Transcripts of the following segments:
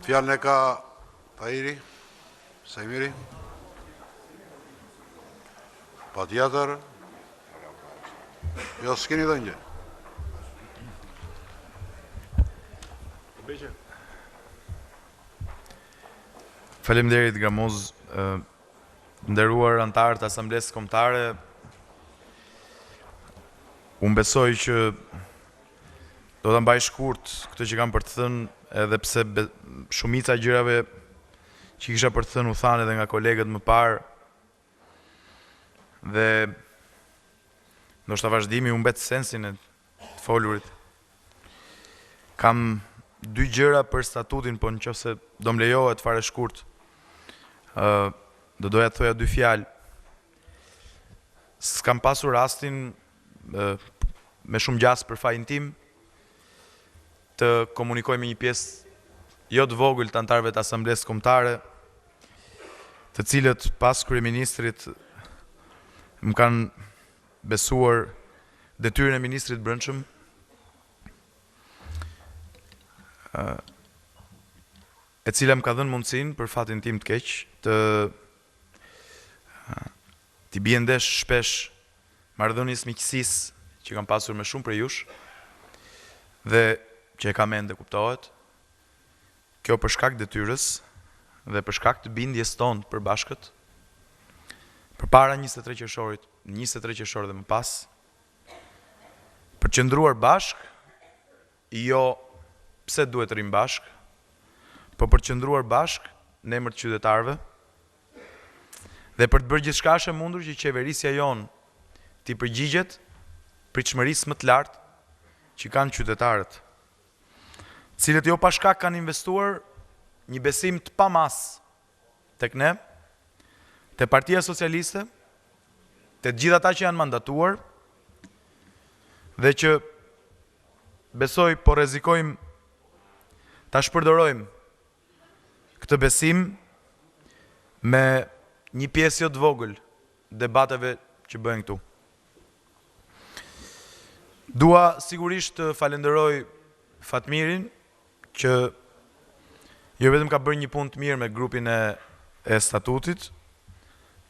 Fjalën e ka Tahiri, Sajmiri. Pa tjetër, jo s'keni dhe një. Faleminderit Gramoz, nderuar antarë të Asamblesë Kombëtare. Unë besoj që do ta mbaj shkurt këtë që kam për të thënë, edhe pse shumica e gjërave që kisha për të thënë u thanë edhe nga kolegët më parë. Dhe ndoshta vazhdimi u mbet sensin e të folurit. Kam dy gjëra për statutin, po nëse do më lejohet fare shkurt, do doja të thoja dy fjalë. S'kam pasur rastin me shumë gjas për fajin tim të komunikoj me një pjesë jo të vogël të antarëve të Asamblesë Kombëtare, të cilët pas kryeministrit më kanë besuar detyrën e ministrit brendshëm, e cila më ka dhënë mundësinë për fatin tim të keq t'i bie ndesh shpesh marrëdhënies miqësisë që kam pasur me shumë prej jush dhe që e kam ende kuptohet. Kjo për shkak detyrës dhe për shkak të bindjes tonë të përbashkët përpara 23 qershorit, 23 qershor dhe më pas, për qëndruar bashk, jo pse duhet rrim bashk, po për qëndruar bashk në emër të qytetarëve dhe për të bërë gjithçka është e mundur që qeverisja jonë t'i përgjigjet pritshmërisë më të lartë që kanë qytetarët, cilët jo pa shkak kanë investuar një besim të pamas tek ne, te Partia Socialiste, te gjithë ata që janë mandatuar dhe që besoj po rrezikojmë ta shpërdorojmë këtë besim me një pjesë jo të vogël debateve që bëhen këtu. Dua sigurisht të falenderoj Fatmirin që jo vetëm ka bërë një punë të mirë me grupin e statutit,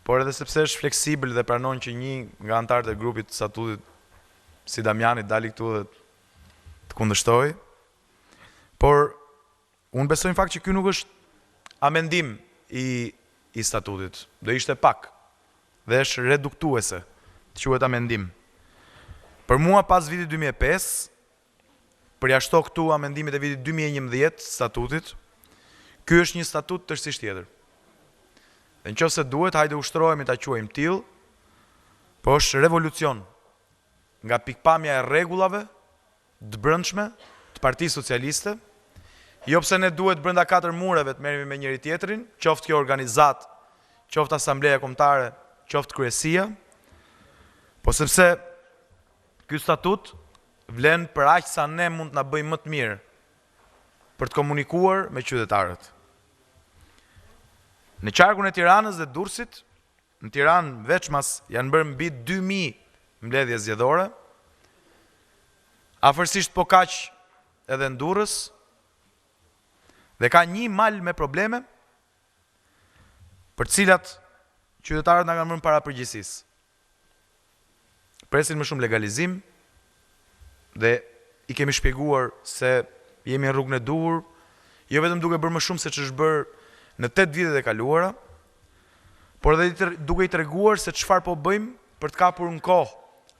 por edhe sepse është fleksibël dhe pranon që një nga antarët e grupit të statutit, si Damiani, dali këtu dhe të kundërshtoj. Por unë besoj në fakt që ky nuk është amendim i statutit, do ishte pak dhe është reduktuese, të quhet amendim. Për mua pas vitit 2005, përjashto këtu amendimit e vitit 2011 statutit, ky është një statut tërësisht tjetër. Dhe nëse duhet, hajde ushtrohemi ta quajmë tillë, po është revolucion nga pikpamja e rregullave të brendshme të Partisë Socialiste, jo pse ne duhet brenda 4 mureve të merremi me njëri tjetrin, qoftë kjo organizat, qoftë Asambleja Kombëtare, qoftë kryesia, po sepse ky statut vlen për aq sa ne mund të na bëjmë më të mirë për të komunikuar me qytetarët. Në qarkun e Tiranës dhe Durrësit, në Tiranë veçmas janë bërë mbi 2000 mbledhje zgjedhore, afërsisht po kaq edhe në Durrës, dhe ka një mal me probleme për cilat qytetarët na kanë vënë para përgjegjësisë. Presin më shumë legalizim dhe i kemi shpjeguar se jemi në rrugën e duhur, jo vetëm duke bërë më shumë se ç'është bërë në 8 vitet e kaluara, por edhe duke i treguar se çfarë po bëjmë për të kapur në kohë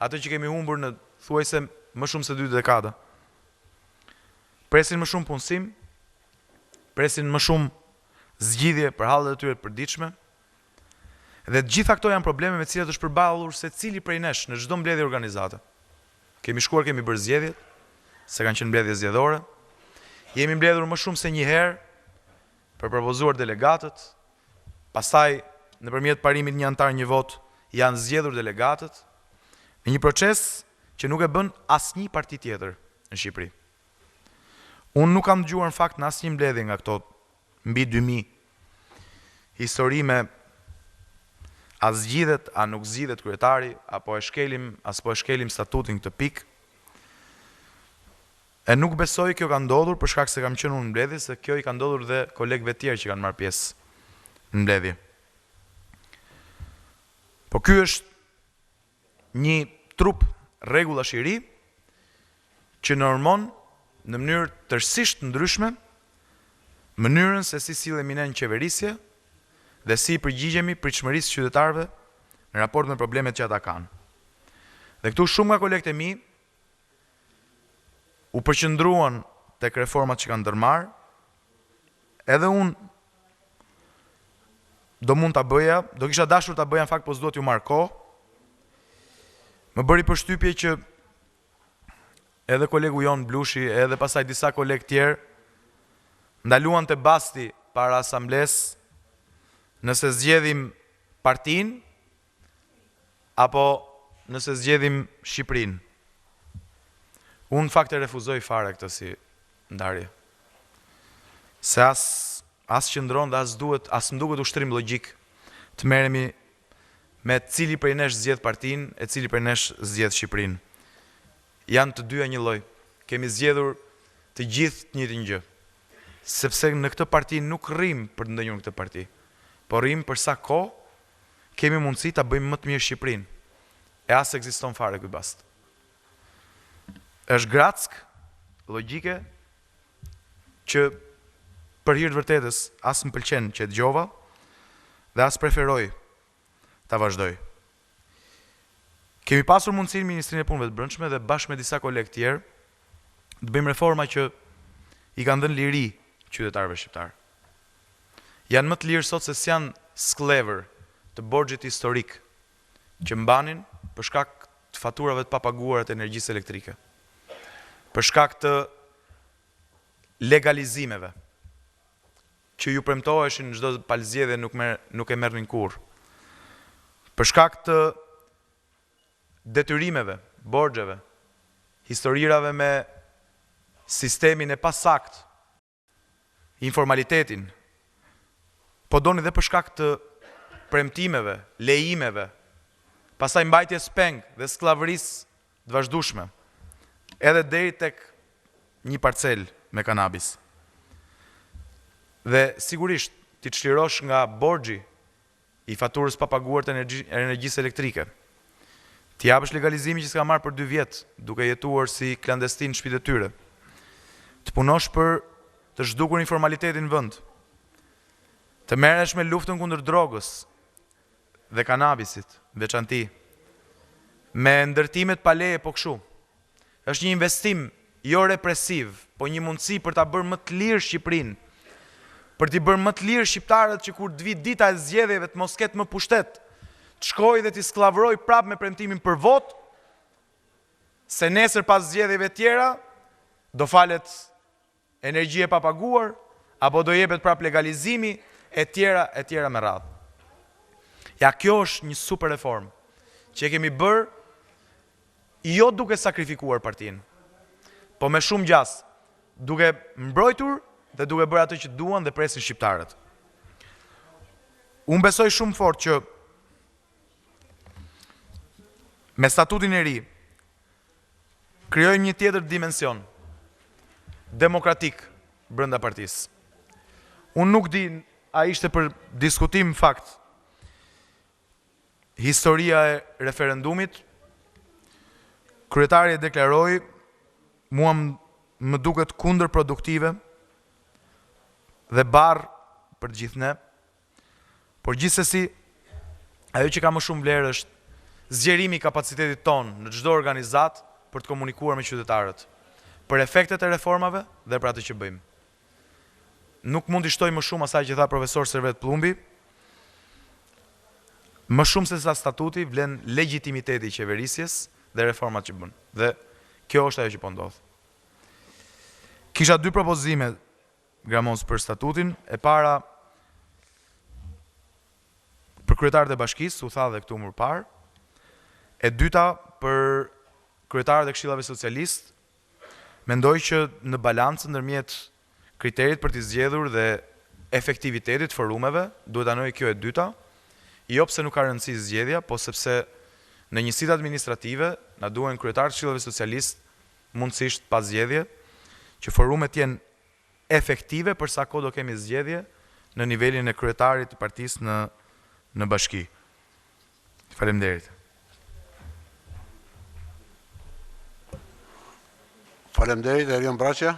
atë që kemi humbur në thuajse më shumë se 2 dekada. Presin më shumë punësim, presin më shumë zgjidhje për hallet e tyre të përditshme, dhe të gjitha këto janë probleme me të cilat është përballur secili prej nesh në çdo mbledhje organizate. Kemi shkuar, kemi bërë zgjedhjet, se kanë qenë mbledhje zgjedhore. Jemi mbledhur më shumë se një herë për propozuar delegatët, pastaj nëpërmjet parimit një antar një vot janë zgjedhur delegatët, në një proces që nuk e bën asnjë parti tjetër në Shqipëri. Unë nuk kam dëgjuar në fakt në asnjë mbledhje nga këto mbi 2000 histori me a zgjidhet, a nuk zgjidhet kryetari, apo e shkelim, as po e shkelim statutin këtë pikë. E nuk besoj kjo ka ndodhur për shkak se kam qenë unë në mbledhje, se kjo i ka ndodhur dhe kolegëve tjerë që kanë marrë pjesë në mbledhje. Po ky është një trup rregullash i ri që normon në mënyrë tërësisht ndryshme mënyrën se si sillemi ne në qeverisje dhe si përgjigjemi pritshmërisë qytetarëve në raport me problemet që ata kanë. Dhe këtu shumë nga kolegët e mi u përqendruan tek reformat që kanë ndërmarrë, edhe unë do mund ta bëja, do kisha dashur ta bëja në fakt, po s'duhet ju marr kohë. Më bëri përshtypje që edhe kolegu Jon Blushi, edhe pasaj disa kolegë tjerë ndaluan të basti para asambles nëse zgjedhim partin apo nëse zgjedhim Shqipërinë. Unë në fakt e refuzoj fare këtë si ndarje. Se as qëndron dhe as më duket ushtrim logjik të merremi me cili prej nesh zgjedh partinë e cili prej nesh zgjedh Shqipërinë. Janë të dyja një lloj. Kemi zgjedhur të gjithë të njëjtin gjë. Sepse në këtë parti nuk rrim për të ndonjërin këtë parti, por rrim për sa kohë kemi mundësi ta bëjmë më të mirë Shqipërinë. E as ekziston fare ky bast. Është grack logjike që për hir të vërtetës as më pëlqen që dëgjova dhe as preferoj ta vazhdoj. Kemi pasur mundësinë në Ministrinë e Punëve të Brendshme dhe bashkë me disa kolegë tjerë të bëjmë reforma që i kanë dhënë liri qytetarëve shqiptar. Janë më të lirë sot se s'janë sklever të borxhit historik që mbanin për shkak të faturave të papaguara të energjisë elektrike, për shkak të legalizimeve që ju premtoheshin çdo palëzjedhje nuk e merrnin kurrë, për shkak të detyrimeve, borxheve, historirave me sistemin e pasakt, informalitetin, po doni dhe për shkak të premtimeve, lejimeve, pastaj mbajtjes peng dhe skllavërisë të vazhdueshme, edhe deri tek një parcel me kanabis. Dhe sigurisht ti çlirosh nga borxhi i faturës papaguar të energjisë elektrike. Ti japësh legalizimin që s'ka marrë për 2 vjet, duke jetuar si klandestin në shtëpitë e tyre. Të punosh për të zhdukur informalitetin në vend. Të merresh me luftën kundër drogës dhe kanabisit, veçanti. Me ndërtimet pa leje po kështu. Është një investim jo represiv, po një mundësi për ta bërë më të lirë Shqipërinë, për t'i bërë më të lirë shqiptarët që kur të vi dita e zgjedhjeve të mos ketë më pushtet, të shkojë dhe t'i skllavëroj prapë me premtimin për votë, se nesër pas zgjedhjeve tjera do falet energji e papaguar apo do jepet prapë legalizimi e tjera me radhë. Ja, kjo është një super reformë që e kemi bërë jo duke sakrifikuar partinë, po me shumë gjas, duke mbrojtur dhe duke bërë atë që duan dhe presin shqiptarët. Unë besoj shumë fort që me statutin e ri krijojmë një tjetër dimension demokratik brenda partisë. Unë nuk di, a ishte për diskutim fakt historia e referendumit. Kryetari e deklaroi, mua më duket kundër produktive dhe barë për gjithë ne, por gjithsesi ajo që ka më shumë vlerë është zgjerimi i kapacitetit ton në çdo organizat për të komunikuar me qytetarët, për efektet e reformave dhe për atë që bëjmë. Nuk mund t'i shtoj më shumë asaj që tha profesor Servet Plumbi, më shumë se sa statuti vlen legitimiteti i qeverisjes dhe reformat që bën. Dhe kjo është ajo që po ndodh. Kisha 2 propozime Gramos për statutin. E para për kryetarët e bashkisë, u tha dhe këtu më parë. E dyta për kryetarët e këshillave socialist. Mendoj që në balancën ndërmjet kriterit për t'i zgjedhur dhe efektivitetit forumeve, duhet anoj kjo e dyta, jo pse nuk ka rëndësi zgjedhja, po sepse në njësitë administrative na duhen kryetarët e këshillave socialist mundësisht pas zgjedhje, që forumet jenë efektive për sa kohë do kemi zgjedhje në nivelin e kryetarit të partisë në bashki. Faleminderit. Faleminderit, Erion Braçja.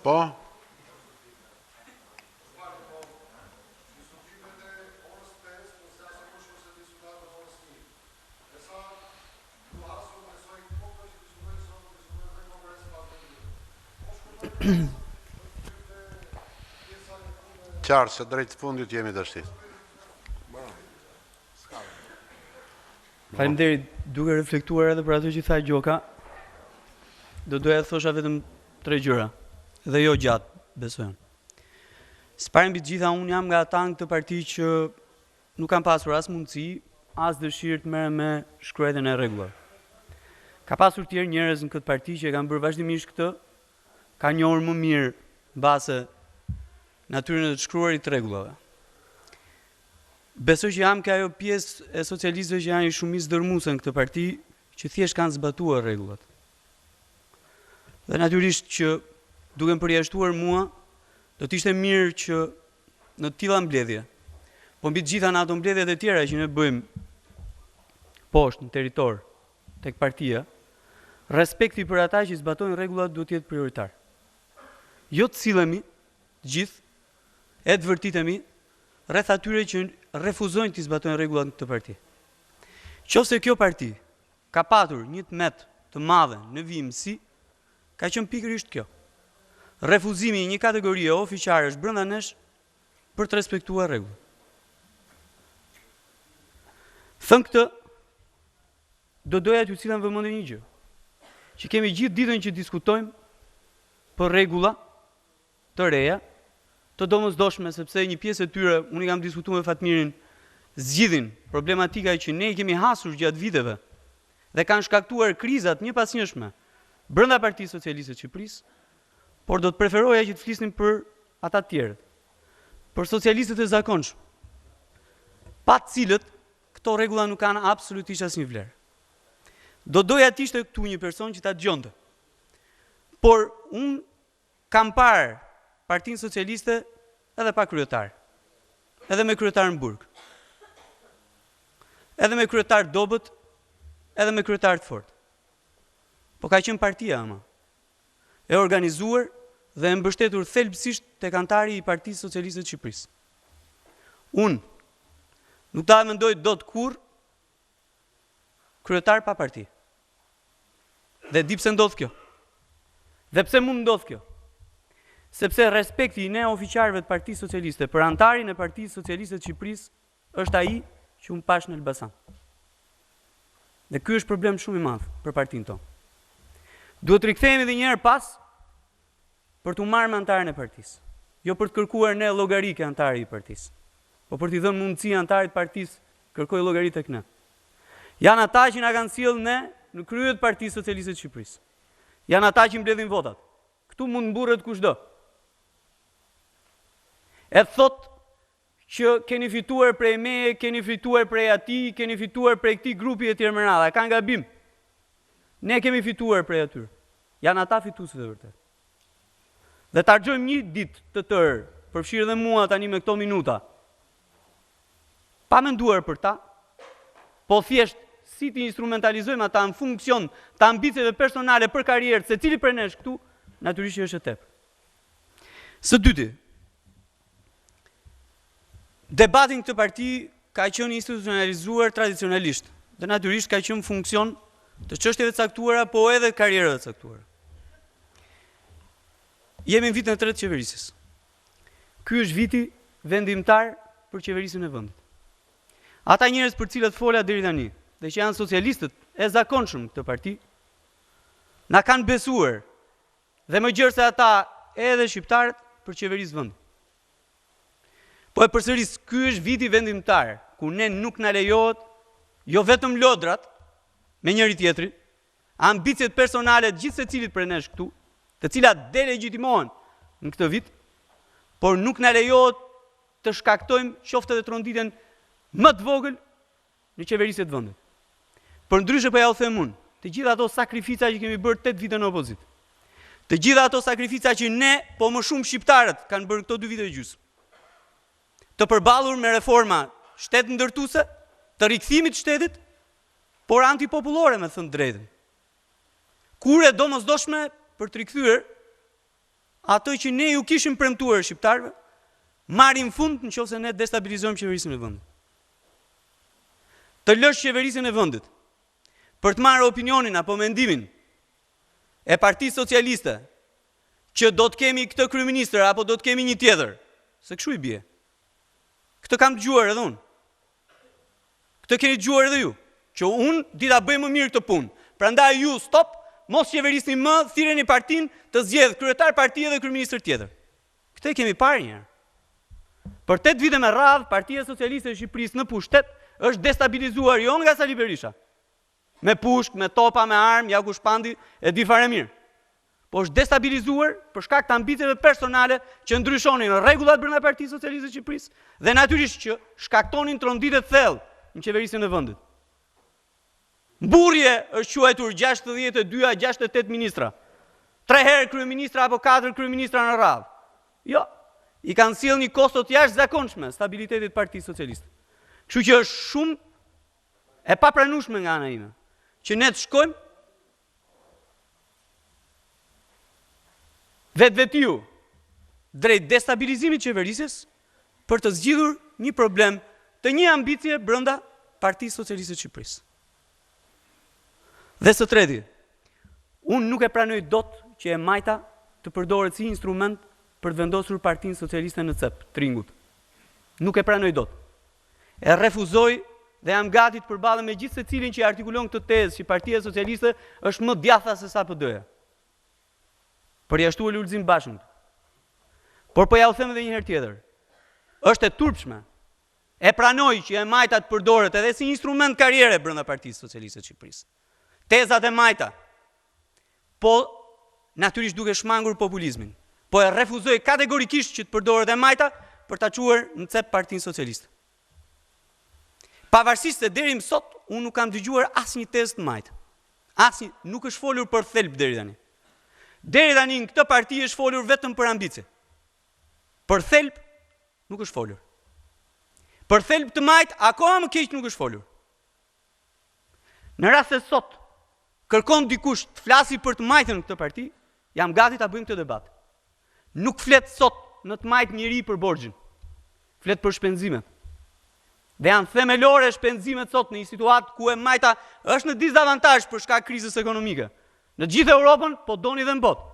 Po? Qartë, se drejt fundit jemi të shtit. Faleminderit, duke reflektuar edhe për ato që tha Gjoka, do doja të thosha vetëm 3 gjëra, dhe jo gjatë, besojnë. S'pari mbi të gjitha, unë jam nga ata në këtë parti që nuk kam pasur as mundësi, as dëshirë të merrem me shkruajtjen e rregullave. Ka pasur tjerë njerëz në këtë parti që e kanë bërë vazhdimisht këtë, ka njohur më mirë mbase natyrën e të shkruarit të rregullave. Besoj që jam ka ajo pjesë e socialistëve që janë një shumicë dërmuese në këtë parti, që thjesht kanë zbatuar rregullat. Dhe natyrisht që duke më përjashtuar mua, do të ishte mirë që në të tilla mbledhje, po mbi të gjitha në ato mbledhjet e tjera që ne bëjmë poshtë në territor tek partia, respekti për ata që zbatojnë rregullat duhet të jetë prioritar. Jo të sillemi të gjithë e të vërtitemi rreth atyre që refuzojnë të zbatojnë rregullat në këtë parti. Qofse kjo parti ka patur një tmet të madhe në vijimësi, ka qenë pikërisht kjo. Refuzimi i një kategorie ofiqarësh brenda nesh për të respektuar rregullat. Thënë këtë, do doja t'ju sillen vëmendje një gjë, që kemi gjithë ditën që diskutojmë për rregulla të reja, të domosdoshme, sepse një pjesë e tyre, unë i kam diskutuar me Fatmirin, zgjidhin problematika që ne i kemi hasur gjatë viteve dhe kanë shkaktuar krizat një pas njëshme brenda Partisë Socialiste të Shqipërisë, por do të preferoja që të flisnim për ata të tjerët, për socialistët e zakonshëm, pa të cilët këto rregulla nuk kanë absolutisht asnjë vlerë. Do doja të ishte këtu një person që ta dëgjonte. Por unë kam parë Partinë Socialiste edhe pa kryetar, edhe me kryetar në burg, edhe me kryetar dobët, edhe me kryetar të fortë. Po ka qenë partia ama, e organizuar dhe e mbështetur thelbësisht tek antari i Partisë Socialiste të Shqipërisë. Unë nuk ta mendoj dot kurrë kryetar pa parti. Dhe di pse ndodh kjo. Dhe pse mund ndodh kjo? Sepse respekti i ne ofiqarëve të Partisë Socialiste për antarin e Partisë Socialiste të Shqipërisë është ai që unë pash në Elbasan. Dhe ky është problem shumë i madh për partinë tonë. Duhet të rikthehemi edhe një herë pas për t'u marrë me antarin e partisë. Jo për të kërkuar ne llogari ke antari i partisë, po për t'i dhënë mundësi antarit të partisë kërkoj llogari tek ne. Janë ata që na kanë sjellë ne në krye të Partisë Socialiste të Shqipërisë. Janë ata që mbledhin votat. Këtu mund mburret kushdo. E thot që keni fituar prej meje, keni fituar prej atij, keni fituar prej këtij grupi e tjerë me radhë. Ka gabim. Ne kemi fituar prej atyre. Janë ata fituesët e vërtet. Dhe ta harxojmë një ditë të tërë, përfshirë dhe mua tani me këto minuta, pa menduar për ta, po thjesht si ti instrumentalizojmë ata në funksion të ambicjeve personale për karrierë, secili prej nesh këtu, natyrisht që është e tepër. Së dyti, debatin këtë parti ka qenë institucionalizuar tradicionalisht, dhe natyrisht ka qenë funksion të çështjeve të caktuara, po edhe karrierave të caktuara. Jemi në vitin e tretë të qeverisjes. Ky është viti vendimtar për qeverisjen e vendit. Ata njerëz për cilët fola deri tani, dhe që janë socialistët e zakonshëm këtë parti, na kanë besuar dhe më gjerë se ata edhe shqiptarët për qeverisë vendit. Po e përsëris, ky është viti vendimtar, ku ne nuk na lejohet jo vetëm lodrat me njëri tjetrin, ambicjet personale të gjithë secilit prej nesh këtu, të cilat delegjitimohen në këtë vit, por nuk na lejohet të shkaktojmë qoftë edhe tronditjen më të vogël në qeverisje të vendit. Për ndryshe po ja u them unë, të gjitha ato sakrifica që kemi bërë 8 vite në opozit. Të gjitha ato sakrifica që ne, po më shumë shqiptarët, kanë bërë këto 2 vite e gjysmë. Të përballur me reforma shtet ndërtuese, të rikthimit shtetit, por antipopullore, me thënë drejtën. Kur e domosdoshme për të rikthyer ato që ne ju kishim premtuar shqiptarëve, marrin fund nëse ne destabilizojmë qeverisjen e vendit. Të lësh qeverisjen e vendit për të marrë opinionin apo mendimin e Partisë Socialiste që do të kemi këtë kryeministër apo do të kemi një tjetër, se kështu i bie. Këtë kam dëgjuar edhe unë. Këtë keni dëgjuar edhe ju, që unë di ta bëj më mirë këtë punë. Prandaj ju stop, mos qeverisni më, thirreni partinë të zgjedh kryetar partie dhe kryeministër tjetër. Këtë kemi parë një herë. Për 8 vite me radhë, Partia Socialiste e Shqipërisë në pushtet është destabilizuar jo nga Sali Berisha. Me pushk, me topa, me armë, ja ku shpandi e di fare mirë. Po është destabilizuar për shkak të ambicieve personale që ndryshonin rregullat brenda Partisë Socialiste e Shqipërisë dhe natyrisht që shkaktonin tronditje të thellë në qeverisjen e vendit. Mburrje është quajtur 62 a 68 ministra. 3 herë kryeministra apo 4 kryeministra në radhë. Jo, i kanë sjellë një kosto të jashtëzakonshme stabilitetit Partisë Socialiste. Kështu që është shumë e papranueshme nga ana ime që ne të shkojmë vetvetiu drejt destabilizimit qeverisjes për të zgjidhur një problem të një ambicie brenda Partisë Socialiste të Shqipërisë. Dhe së treti, unë nuk e pranoj dot që e majta të përdoret si instrument për të vendosur Partinë Socialiste në cep, tringut. Nuk e pranoj dot. E refuzoj dhe jam gati të përballem me gjithë secilin që artikulon këtë tezë që Partia Socialiste është më djatha se sa PD-ja. Përjashtuar Lulzim Bashën. Por po ja u them edhe një herë tjetër. Është e turpshme. E pranoj që e majta të përdoret edhe si instrument karriere brenda Partisë Socialiste të Shqipërisë. Tezat e majta. Po natyrisht duke shmangur populizmin. Po e refuzoj kategorikisht që të përdoret e majta për ta çuar në cep Partinë Socialiste. Pavarësisht se deri më sot unë nuk kam dëgjuar asnjë tezë të majtë. Nuk është folur për thelb deri tani. Deri tani në këtë parti është folur vetëm për ambicie. Për thelb nuk është folur. Për thelb të majtë akoma më keq nuk është folur. Në rast se sot kërkon dikush të flasi për të majtën në këtë parti, jam gati ta bëjmë këtë debat. Nuk flet sot në të majtë njëri për borxhin. Flet për shpenzimet. Dhe janë themelore shpenzimet sot në një situatë ku e majta është në dizavantazh për shkak krizës ekonomike. Në gjithë Europën, po doni dhe në botë.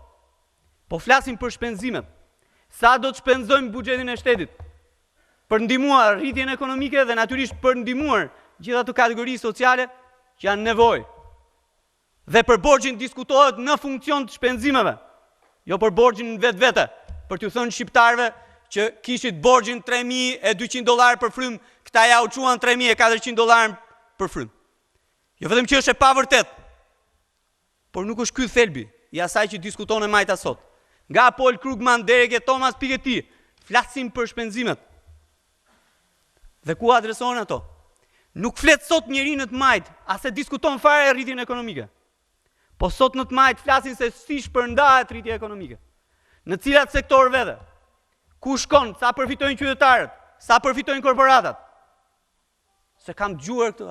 Po flasim për shpenzimet. Sa do të shpenzojmë buxhetin e shtetit për ndihmuar rritjen ekonomike dhe natyrisht për ndihmuar gjithë ato kategori sociale që janë nevojë. Dhe për borxhin diskutohet në funksion të shpenzimeve, jo për borxhin vetvete, për t'u thënë shqiptarëve që kishit borxhin $3.200 për frym, këta ja u çuan $3.400 për frym. Jo vetëm që është e pavërtet, por nuk është ky thelbi i asaj që diskuton e majta sot. Nga Paul Krugman deri ke Thomas Piketty, flasim për shpenzimet. Dhe ku adresohen ato? Nuk flet sot njeri në të majt, as e diskuton fare rritjen ekonomike. Po sot në të majt flasin se si shpërndahet rritja ekonomike. Në cilat sektor vete? Ku shkon? Sa përfitojnë qytetarët? Sa përfitojnë korporatat? Se kam dëgjuar këtë,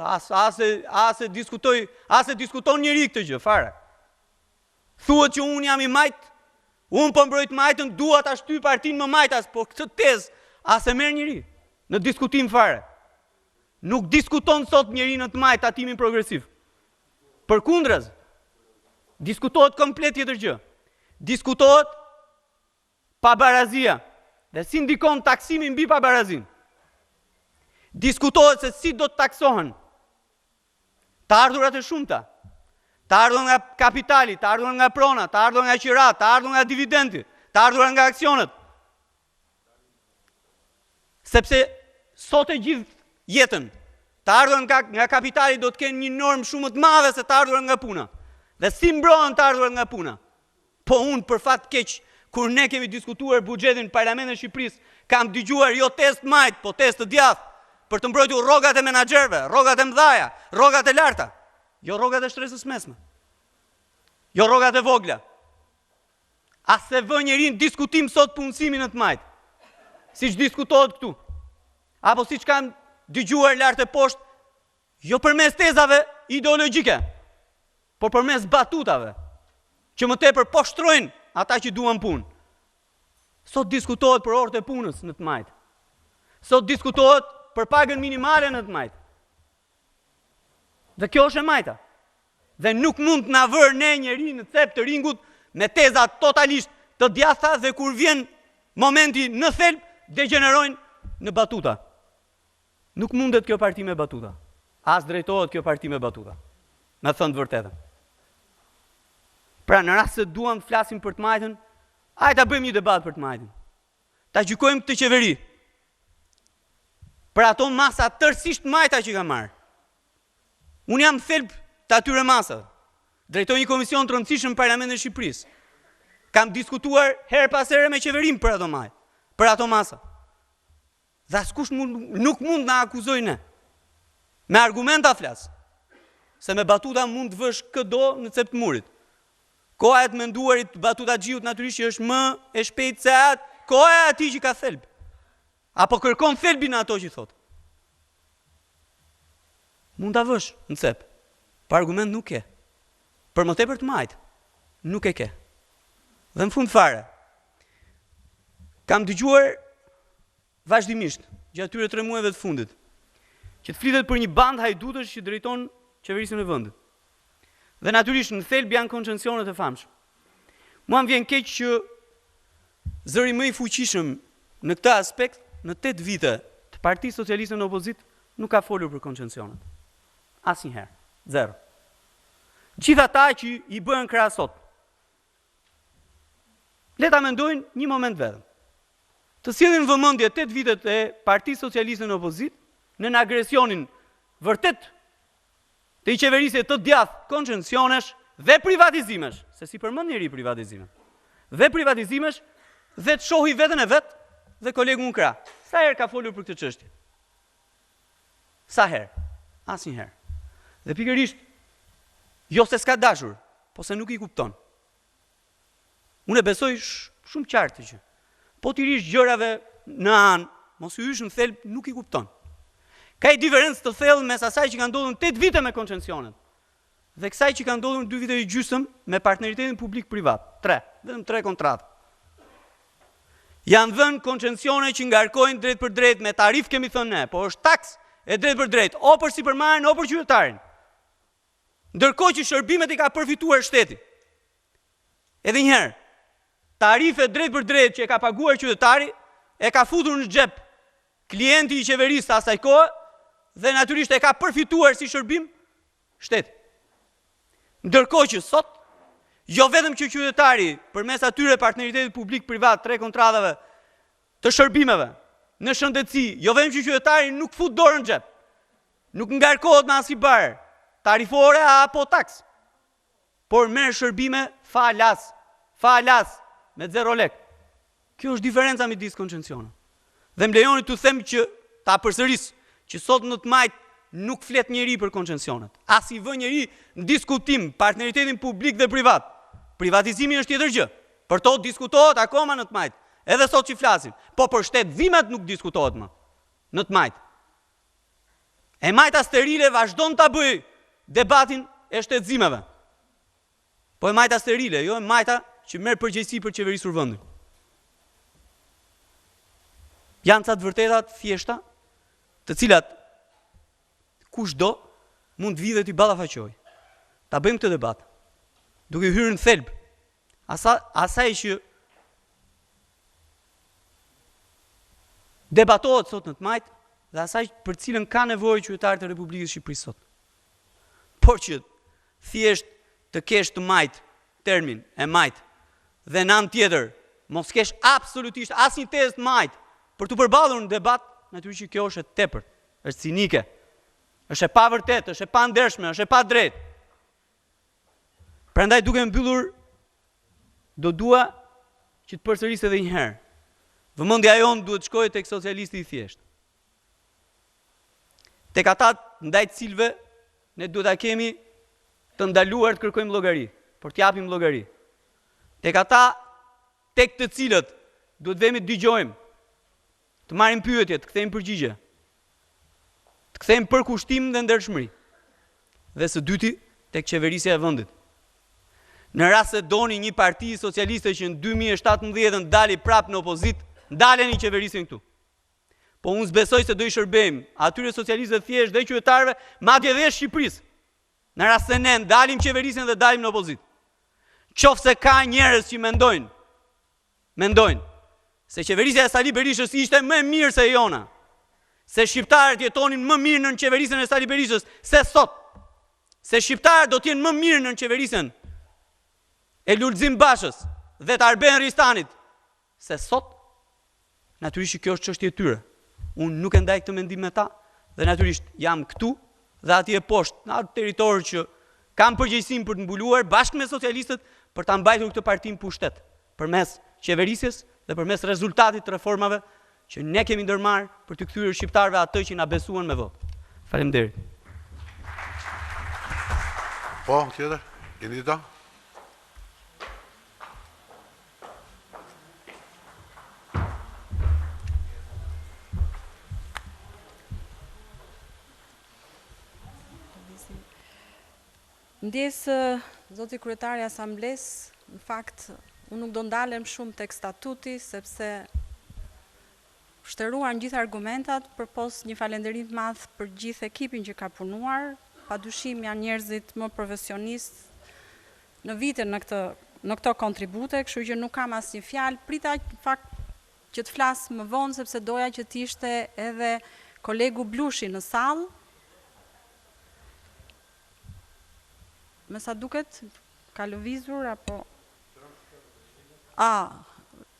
as e diskuton njeri këtë gjë fare. Thuhet që unë jam i majt, unë po mbroj të majtën, dua ta shtyj partinë më majtas, po këtë tezë as e merr njeri në diskutim fare. Nuk diskuton sot njeri në të majt tatimin progresiv. Përkundrez, diskutohet komplet tjetër gjë. Diskutohet pabarazia dhe si ndikon taksimi mbi pabarazin. Diskutohet se si do të taksohen të ardhurat e shumta, të ardhur nga kapitali, të ardhur nga prona, të ardhur nga qirat, të ardhur nga dividendi, të ardhur nga aksionet. Sepse sot e gjithë jetën, të ardhur nga kapitali do të kenë një normë shumë të madhe se të ardhur nga puna. Dhe si mbrohen të ardhur nga puna? Po unë për fat keq, kur ne kemi diskutuar buxhetin në Parlamentin e Shqipërisë, kam dëgjuar jo test majt, po test të djathtë, për të mbrojtur rrogat e menaxherëve, rrogat e mëdhaja, rrogat e larta, jo rrogat e shtresës mesme. jo rrogat e vogla. As se vë njerin diskutim sot punësimin në të majtë, si që diskutohet këtu, apo si që kam dëgjuar lartë e poshtë, jo përmes tezave ideologjike, por përmes batutave, që më tepër poshtrojnë ata që duan punë. Sot diskutohet për orët e punës në të majtë. Sot diskutohet për pagën minimale në të majtë. Dhe kjo është e majta. Dhe nuk mund të na vërë ne njeri në cep të ringut me teza totalisht të djatha dhe kur vjen momenti në thelb, degenerojnë në batuta. Nuk mundet kjo parti me batuta. As drejtohet kjo parti me batuta. Me thënë të vërtetën. Pra në rast se duam të flasim për të majtën, hajde ta bëjmë një debat për të majtën. Ta gjykojmë këtë qeveri për ato masa tërësisht majta që ka marrë. Unë jam thelb të atyre masave. Drejtoj një komision të rëndësishëm në Parlamentin e Shqipërisë. Kam diskutuar herë pas here me qeverim për ato majtë, për ato masa. Dhe askush nuk mund na akuzoj ne. Me argumenta flas. Se me batuta mund të vësh këdo në cep të murit. Koha e të menduarit batuta xhiut natyrisht që është më e shpejtë se atë, koha e atij që ka thelb. Apo kërkon thelbin ato që thot. Mund ta vësh në cep. Pa argument nuk ke. Për më tepër të majt, nuk e ke. Dhe në fund fare, kam dëgjuar vazhdimisht, gjatë atyre 3 muajve të fundit, që të flitet për një band hajdutësh që drejton qeverisjen e vendit. Dhe natyrisht në thelb janë koncensionet e famshme. Mua më vjen keq që zëri më i fuqishëm në këtë aspekt, në 8 vite të Partisë Socialiste në opozit, nuk ka folur për koncensionet. Asnjëherë, zero. Gjithë ata që i bëhen krah sot, le ta mendojnë një moment vetëm. Të sjellin vëmendje 8 vitet e Partisë Socialiste në opozit në agresionin vërtet të i qeverisje të djathtë koncensionesh dhe privatizimesh, se si përmend njëri privatizimet. Dhe privatizimesh dhe të shohi veten e vet dhe kolegun krah. Sa herë ka folur për këtë çështje? Sa herë? Asnjëherë. Dhe pikërisht jo se s'ka dashur, po se nuk i kupton. Unë e besoj shumë qartë që po t'i rish gjërave në anë, mos i hysh në thelb, nuk i kupton. Ka i diferencë të thellë mes asaj që ka ndodhur 8 vite me koncensionet dhe kësaj që ka ndodhur 2 vite e gjysmë me partneritetin publik-privat. 3, vetëm 3 kontratë. Janë dhënë koncencione që ngarkojnë drejt për drejt me tarif, kemi thënë ne, po është taks e drejt për drejt, o për sipërmarrjen, o për qytetarin. Ndërkohë që shërbimet i ka përfituar shteti. Edhe një herë, tarife drejt për drejt që e ka paguar qytetari, e ka futur në xhep klienti i qeverisë asaj kohe dhe natyrisht e ka përfituar si shërbim shteti. Ndërkohë që sot, jo vetëm që qytetari përmes atyre partneritetit publik-privat 3 kontratave të shërbimeve në shëndetësi, jo vetëm që qytetari nuk fut dorën në xhep, nuk ngarkohet me asnjë bar tarifore apo taks, por merr shërbime falas me 0 lek. Kjo është diferenca midis koncensioneve. Dhe më lejoni t'u them që ta përsëris që sot në të majt nuk flet njeri për koncensionet. As i vë njeri në diskutim partneritetin publik dhe privat. Privatizimi është tjetër gjë. Për to diskutohet akoma në të majt. Edhe sot që flasim. Po për shtetëzimet nuk diskutohet më në të majt. E majta sterile vazhdon ta bëj debatin e shtetëzimeve. Po e majta sterile, jo e majta që merr përgjegjësi për qeverisur vendin. Janë ca të vërtetat thjeshta, të cilat kushdo mund të vijë dhe t'i ballafaqojë. Ta bëjmë këtë debat, duke hyrë në thelb asaj që debatohet sot në të majt dhe asaj për cilën ka nevojë qytetarët e Republikës së Shqipërisë sot. Por që thjesht të kesh të majt termin e majt dhe në anë tjetër mos kesh absolutisht asnjë tezë të majt për të përballur në debat, natyrisht që kjo është e tepërt, është cinike, është e pavërtetë, është e pandershme, është e padrejtë. Prandaj duke mbyllur, dua që të përsëris edhe një herë. Vëmendja jonë duhet shkojë tek socialisti i thjeshtë. Tek ata ndaj të cilëve ne duhet ta kemi të ndaluar të kërkojmë llogari. për t'japim llogari. Tek ata tek të cilët duhet vemi të dëgjojmë, të marrim pyetje, të kthejmë përgjigje, të kthejmë përkushtim dhe ndershmëri. Dhe së dyti, tek qeverisja e vendit. Në rast se doni një parti socialiste që në 2017 dali prap në opozit, ndaleni qeverisin këtu. Po unë zbesoj se do i shërbejmë atyre socialistëve thjesht dhe qytetarëve, madje dhe Shqipërisë. Në rast se ne ndalim qeverisin dhe dalim në opozit. Qofse ka njerëz që mendojnë se qeverisja e Sali Berishës ishte më mirë se jona, se shqiptarët jetonin më mirë në qeverisën e Sali Berishës se sot, se shqiptarët do t'jenë më mirë në qeverisën e Lulzim Bashës dhe të Arben Ristanit se sot, natyrisht kjo është çështje e tyre. Unë nuk e ndaj këtë mendim me ta dhe natyrisht jam këtu dhe atje poshtë në atë territor që kam përgjegjësinë për të mbuluar bashkë me socialistët për ta mbajtur këtë parti në pushtet përmes qeverisjes dhe përmes rezultatit të reformave që ne kemi ndërmarrë për të kthyer shqiptarëve atë që na besuan me votë. Faleminderit. Po, tjetër, keni ta? Ndjes, zoti kryetari i Asamblesë, në fakt, unë nuk do ndalem shumë tek statuti, sepse shtëruan gjithë argumentat, përpos një falënderim të madh për gjithë ekipin që ka punuar, padyshim janë njerëzit më profesionistë në vite në këto kontribute, kështu që nuk kam asnjë fjalë, prita në fakt që të flas më vonë sepse doja që të ishte edhe kolegu Blushi në sallë. Me sa duket, ka lëvizur, apo...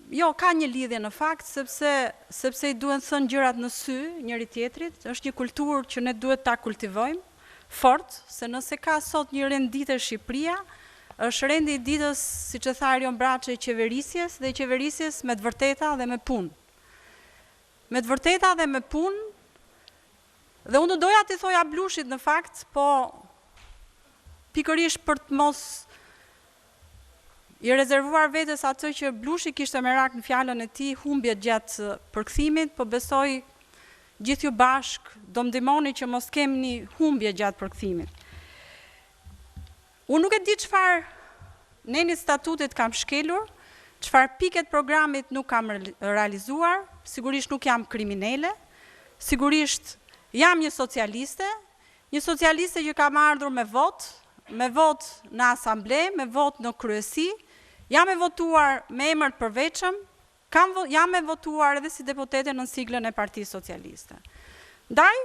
Jo, ka një lidhje në fakt, sepse i duhen thënë gjërat në sy njëri tjetrit, është një kulturë që ne duhet ta kultivojmë, fort, se nëse ka sot një rendite Shqipëria, është rendi i ditës, siç e tha Arion Braçi, i qeverisjes dhe i qeverisjes me të vërteta dhe me punë. Me të vërteta dhe me punë, dhe unë doja t'i thoja Blushit në fakt, po pikërisht për të mos i rezervuar vetes atë që Blushi kishte merak në fjalën e tij, humbje gjatë përkthimit, po besoj gjithë ju bashk do më ndihmoni që mos kemi humbje gjatë përkthimit. Unë nuk e di çfarë neni statutit kam shkelur, çfarë piket programit nuk kam realizuar, sigurisht nuk jam kriminele, sigurisht jam një socialiste që kam ardhur me votë në asamble, me votë në kryesi, jam e votuar me emër të përveçëm, jam e votuar edhe si deputete në siglën e Partisë Socialiste. Ndaj,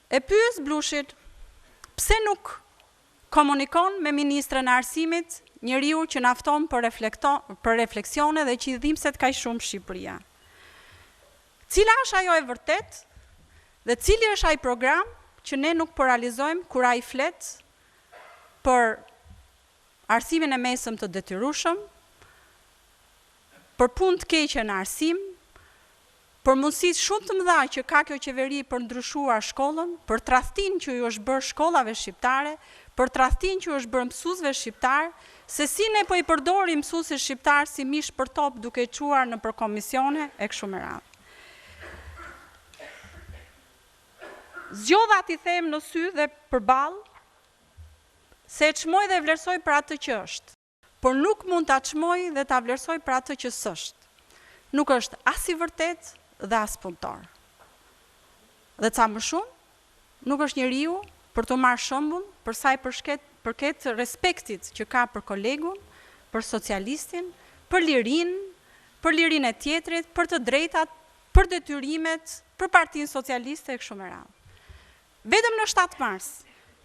e pyes Blushit, pse nuk komunikon me ministrën e arsimit, njeriu që nafton për refleksione dhe që i dhimbset kaq shumë Shqipëria. Cila është ajo e vërtet dhe cili është ai program që ne nuk po realizojmë kur ai flet për arsimin e mesëm të detyrueshëm, për punë të keqe në arsim, për mundësitë shumë të mëdha që ka kjo qeveri për ndryshuar shkollën, për tradhtinë që ju është bërë shkollave shqiptare, për tradhtinë që ju është bërë mësuesve shqiptar, se si ne po i përdorim mësuesit shqiptar si mish për top duke i çuar në përkomisione e kështu me radhë. Zgjodha t'i them në sy dhe përballë se e çmoj dhe vlerësoj për atë që është, por nuk mund ta çmoj dhe ta vlerësoj për atë që s'është. Nuk është as i vërtet dhe as punëtor. Dhe ca më shumë, nuk është njeriu për të marrë shembull për sa i përket respektit që ka për kolegun, për socialistin, për lirinë e tjetrit, për të drejtat, për detyrimet, për Partinë Socialiste e kështu me radhë. Vetëm në 7 mars,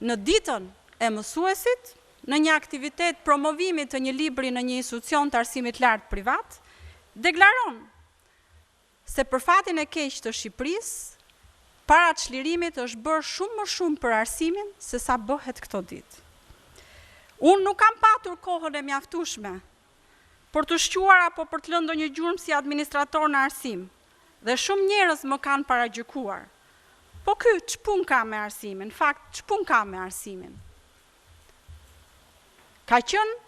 në ditën e mësuesit, në një aktivitet promovimit të një libri në një institucion të arsimit lartë privat, deklaron se për fatin e keq të Shqipërisë, para çlirimit është bërë shumë më shumë për arsimin se sa bëhet këto ditë. Unë nuk kam patur kohën e mjaftueshme për të shquar apo për të lënë ndonjë gjurmë si administrator në arsim, dhe shumë njerëz më kanë paragjykuar. Po ky ç'pun ka me arsimin? Në fakt, ç'pun ka me arsimin? ka qenë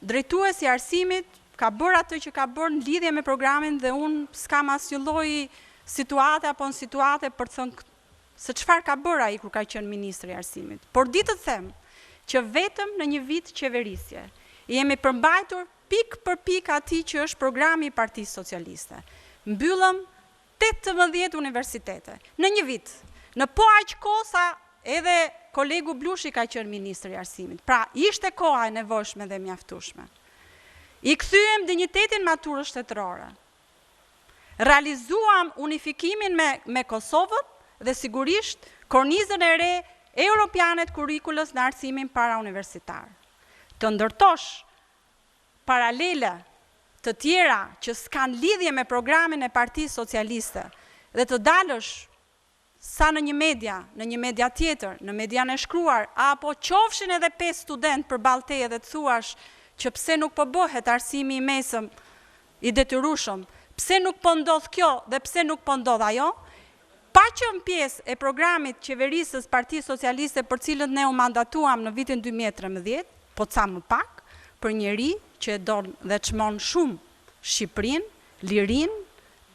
drejtues i arsimit, ka bërë atë që ka bërë në lidhje me programin dhe unë s'kam asnjë lloj situate apo në situate për të thënë se çfarë ka bërë ai kur ka qenë ministri i arsimit. Por ditë të them që vetëm në një vit qeverisje jemi përmbajtur pik për pik atij që është programi i Partisë Socialiste. Mbyllëm 18 universitete në një vit. Në po aq kohë sa edhe kolegu Blushi ka qenë ministri i arsimit. Pra, ishte koha e nevojshme dhe mjaftueshme. I kthyem dinjitetin maturës shtetërore. Realizuam unifikimin me Kosovën dhe sigurisht kornizën e re europiane të kurrikulës në arsimin para universitar. Të ndërtosh paralele të tjera që s'kan lidhje me programin e Partisë Socialiste dhe të dalësh sa në një media tjetër, në median e shkruar, apo qofshin edhe 5 student përballë teje dhe të thuash që pse nuk po bëhet arsimi i mesëm i detyrueshëm, pse nuk po ndodh kjo dhe pse nuk po ndodh ajo, pa qenë pjesë e programit qeverisës Partisë Socialiste për cilën ne u mandatuam në vitin 2013, po ca më pak, për njeri që e don dhe çmon shumë Shqipërinë, lirinë,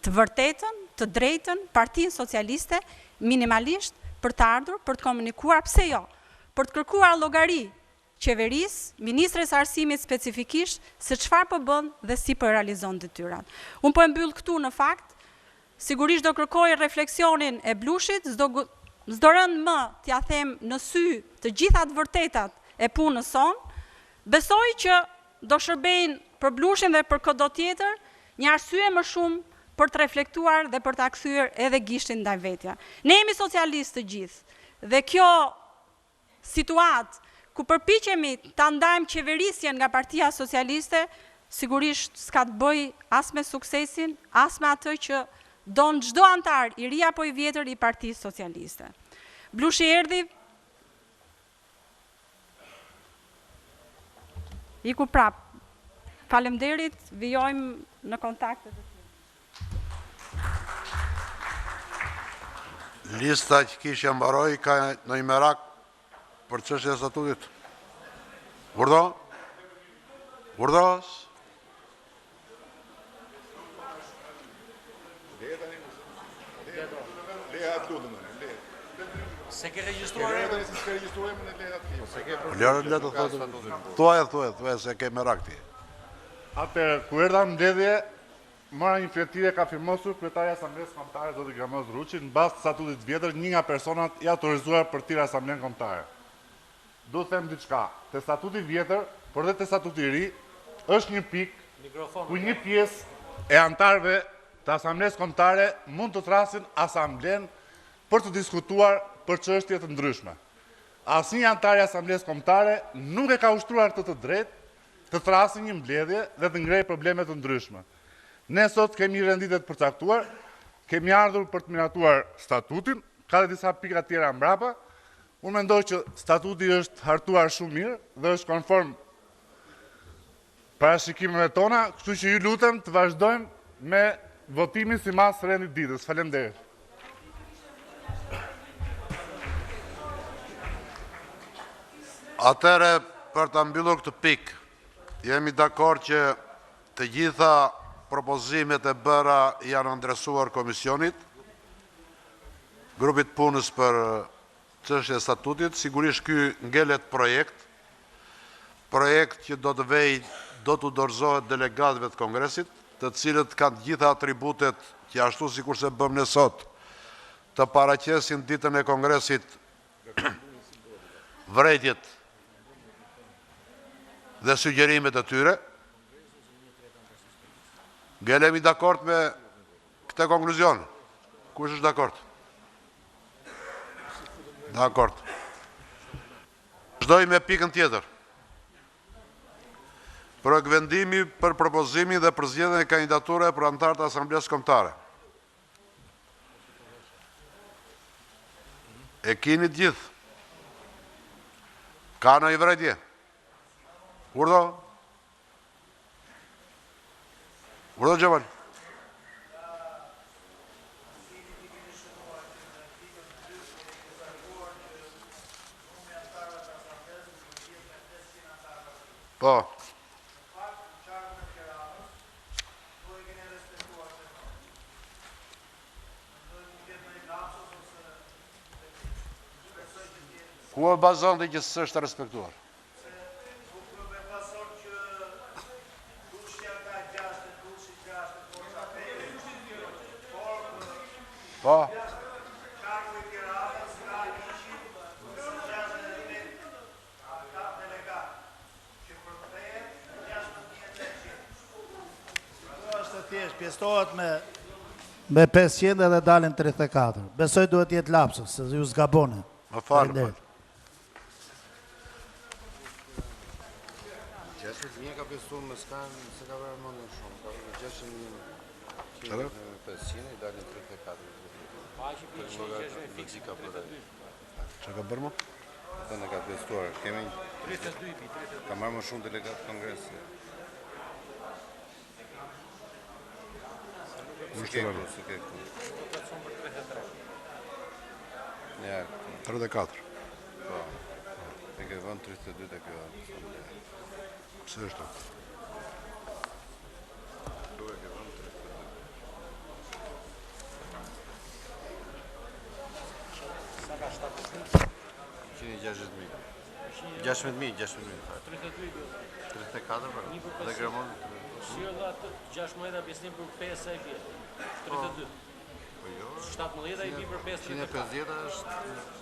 të vërtetën, të drejtën, Partinë Socialiste, minimalisht për të ardhur, për të komunikuar, pse jo, për të kërkuar llogari qeverisë, ministres arsimit specifikisht, se çfarë po bën dhe si po realizon detyrat. Unë po e mbyll këtu në fakt, sigurisht do kërkoj refleksionin e Blushit, s'do rënd më t'ja them në sy të gjitha të vërtetat e punës sonë, besoj që do shërbejnë për Blushin dhe për çdo tjetër një arsye më shumë për të reflektuar dhe për ta kthyer edhe gishtin ndaj vetja. Ne jemi socialistë të gjithë dhe kjo situatë ku përpiqemi ta ndajmë qeverisjen nga Partia Socialiste, sigurisht s'ka të bëj as me suksesin, as me atë që don çdo antar i ri apo i vjetër i Partisë Socialiste. Blushi erdhi, iku prap. Faleminderit, vijojmë në kontakte të tjera. Lista që kishë mbaroj ka në i merak për çështjen e statutit. Vërdo? Vërdos? Se ke regjistruar emrin? Se ke regjistruar emrin e lehat Lërë thuaj, se ke merak ti. Atëherë, ku erdha në mbledhje, mora një fletire ka firmosur kryetari i Asamblesë Kombëtare zoti Gramoz Ruçi në bazë të statutit vjetër, një nga personat i autorizuar për të thirrur Asamblen Kombëtare. Do të them diçka, te statuti vjetër, por dhe te statuti i ri, është një pikë ku një pjesë e antarëve të Asamblesë Kombëtare mund të thrasin Asamblen për të diskutuar për çështje të ndryshme. Asnjë antar i Asamblesë Kombëtare nuk e ka ushtruar këtë të drejtë të thrasë një mbledhje dhe të ngrejë probleme të ndryshme. Ne sot kemi renditje të përcaktuar, kemi ardhur për të miratuar statutin, ka dhe disa pika tjera mbrapa. Unë mendoj që statuti është hartuar shumë mirë dhe është konform parashikimeve tona, kështu që ju lutem të vazhdojmë me votimin si mas rendit ditës. Faleminderit. Atëre, për të mbyllur këtë pikë, jemi dakord që të gjitha propozimet e bëra janë adresuar komisionit, grupit punës për çështjen e statutit. Sigurisht ky ngelet projekt që do të vej, do të dorëzohet delegatëve të Kongresit, të cilët kanë të gjitha atributet që ashtu sikurse bëm ne sot, të paraqesin ditën e Kongresit vërejtjet dhe sugjerimet e tyre. Ngelemi dakord me këtë konkluzion. Kush është dakord? Dakord. Vazhdoj me pikën tjetër. Projekt vendimi për propozimin dhe përzgjedhjen e kandidaturave për anëtar të Asamblesë Kombëtare. E keni të gjithë. Ka në i vërejtje? Urdo? Urdo Gjemal? Po. Ku e bazon dhe që s'është respektuar? Po. Pjestohet me 500 edhe dalin 34. Besoj duhet jetë lapsus, se ju zgabone. Më falë. Gjashtë mje ka besu më s'kan, se ka vërë më në shumë. Ka vërë 600 500 i dalin 34. Që ka bërë më? Ata në ka bestuar. Kemi 32, ka marrë më shumë delegatë kongresë. Si ke këtu. Ja, 34. po. E ke vënd 32 të kjo. Pse është? Tu e ke vënd 32. Sa ka 160.000. 16.000. 34 për. Dhe gramon. Shiro dhe atë 6 mëjta pjesnim për 5 e vjetë, 32. 17 e vi për 5, 150 është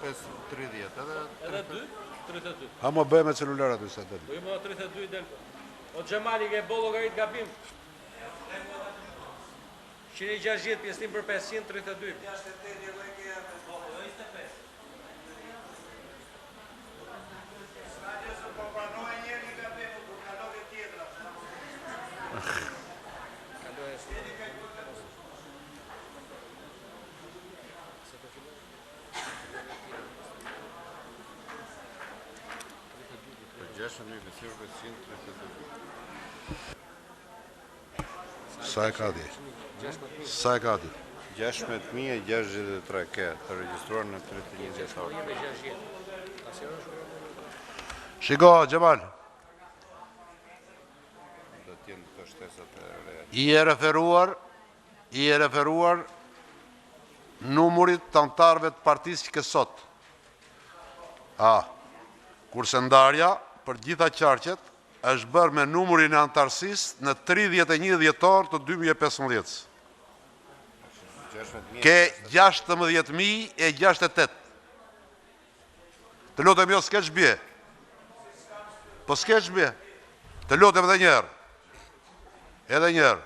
5.30, edhe 2, 32. Ha më bëj me celularat i sa të Do i më 32 i delë. O Gjemali ke bo logarit gabim. 160 pjesnim për 500, 32. Sa e ka di? Sa e ka di? 16.063 ke të regjistruar në 31 vjetor. Shiko, Gjemal, Do t'jenë të shtesat e reja. i e referuar numurit të antarëve të partisë që ke sot. Kurse ndarja për gjitha qarqet është bërë me numurin e antarësisë në 31 dhjetor të 2015. Ke 16.068. Të lutem jo s'ke shbje. Po s'ke shbje. Të lutem edhe njerë. Edhe njerë.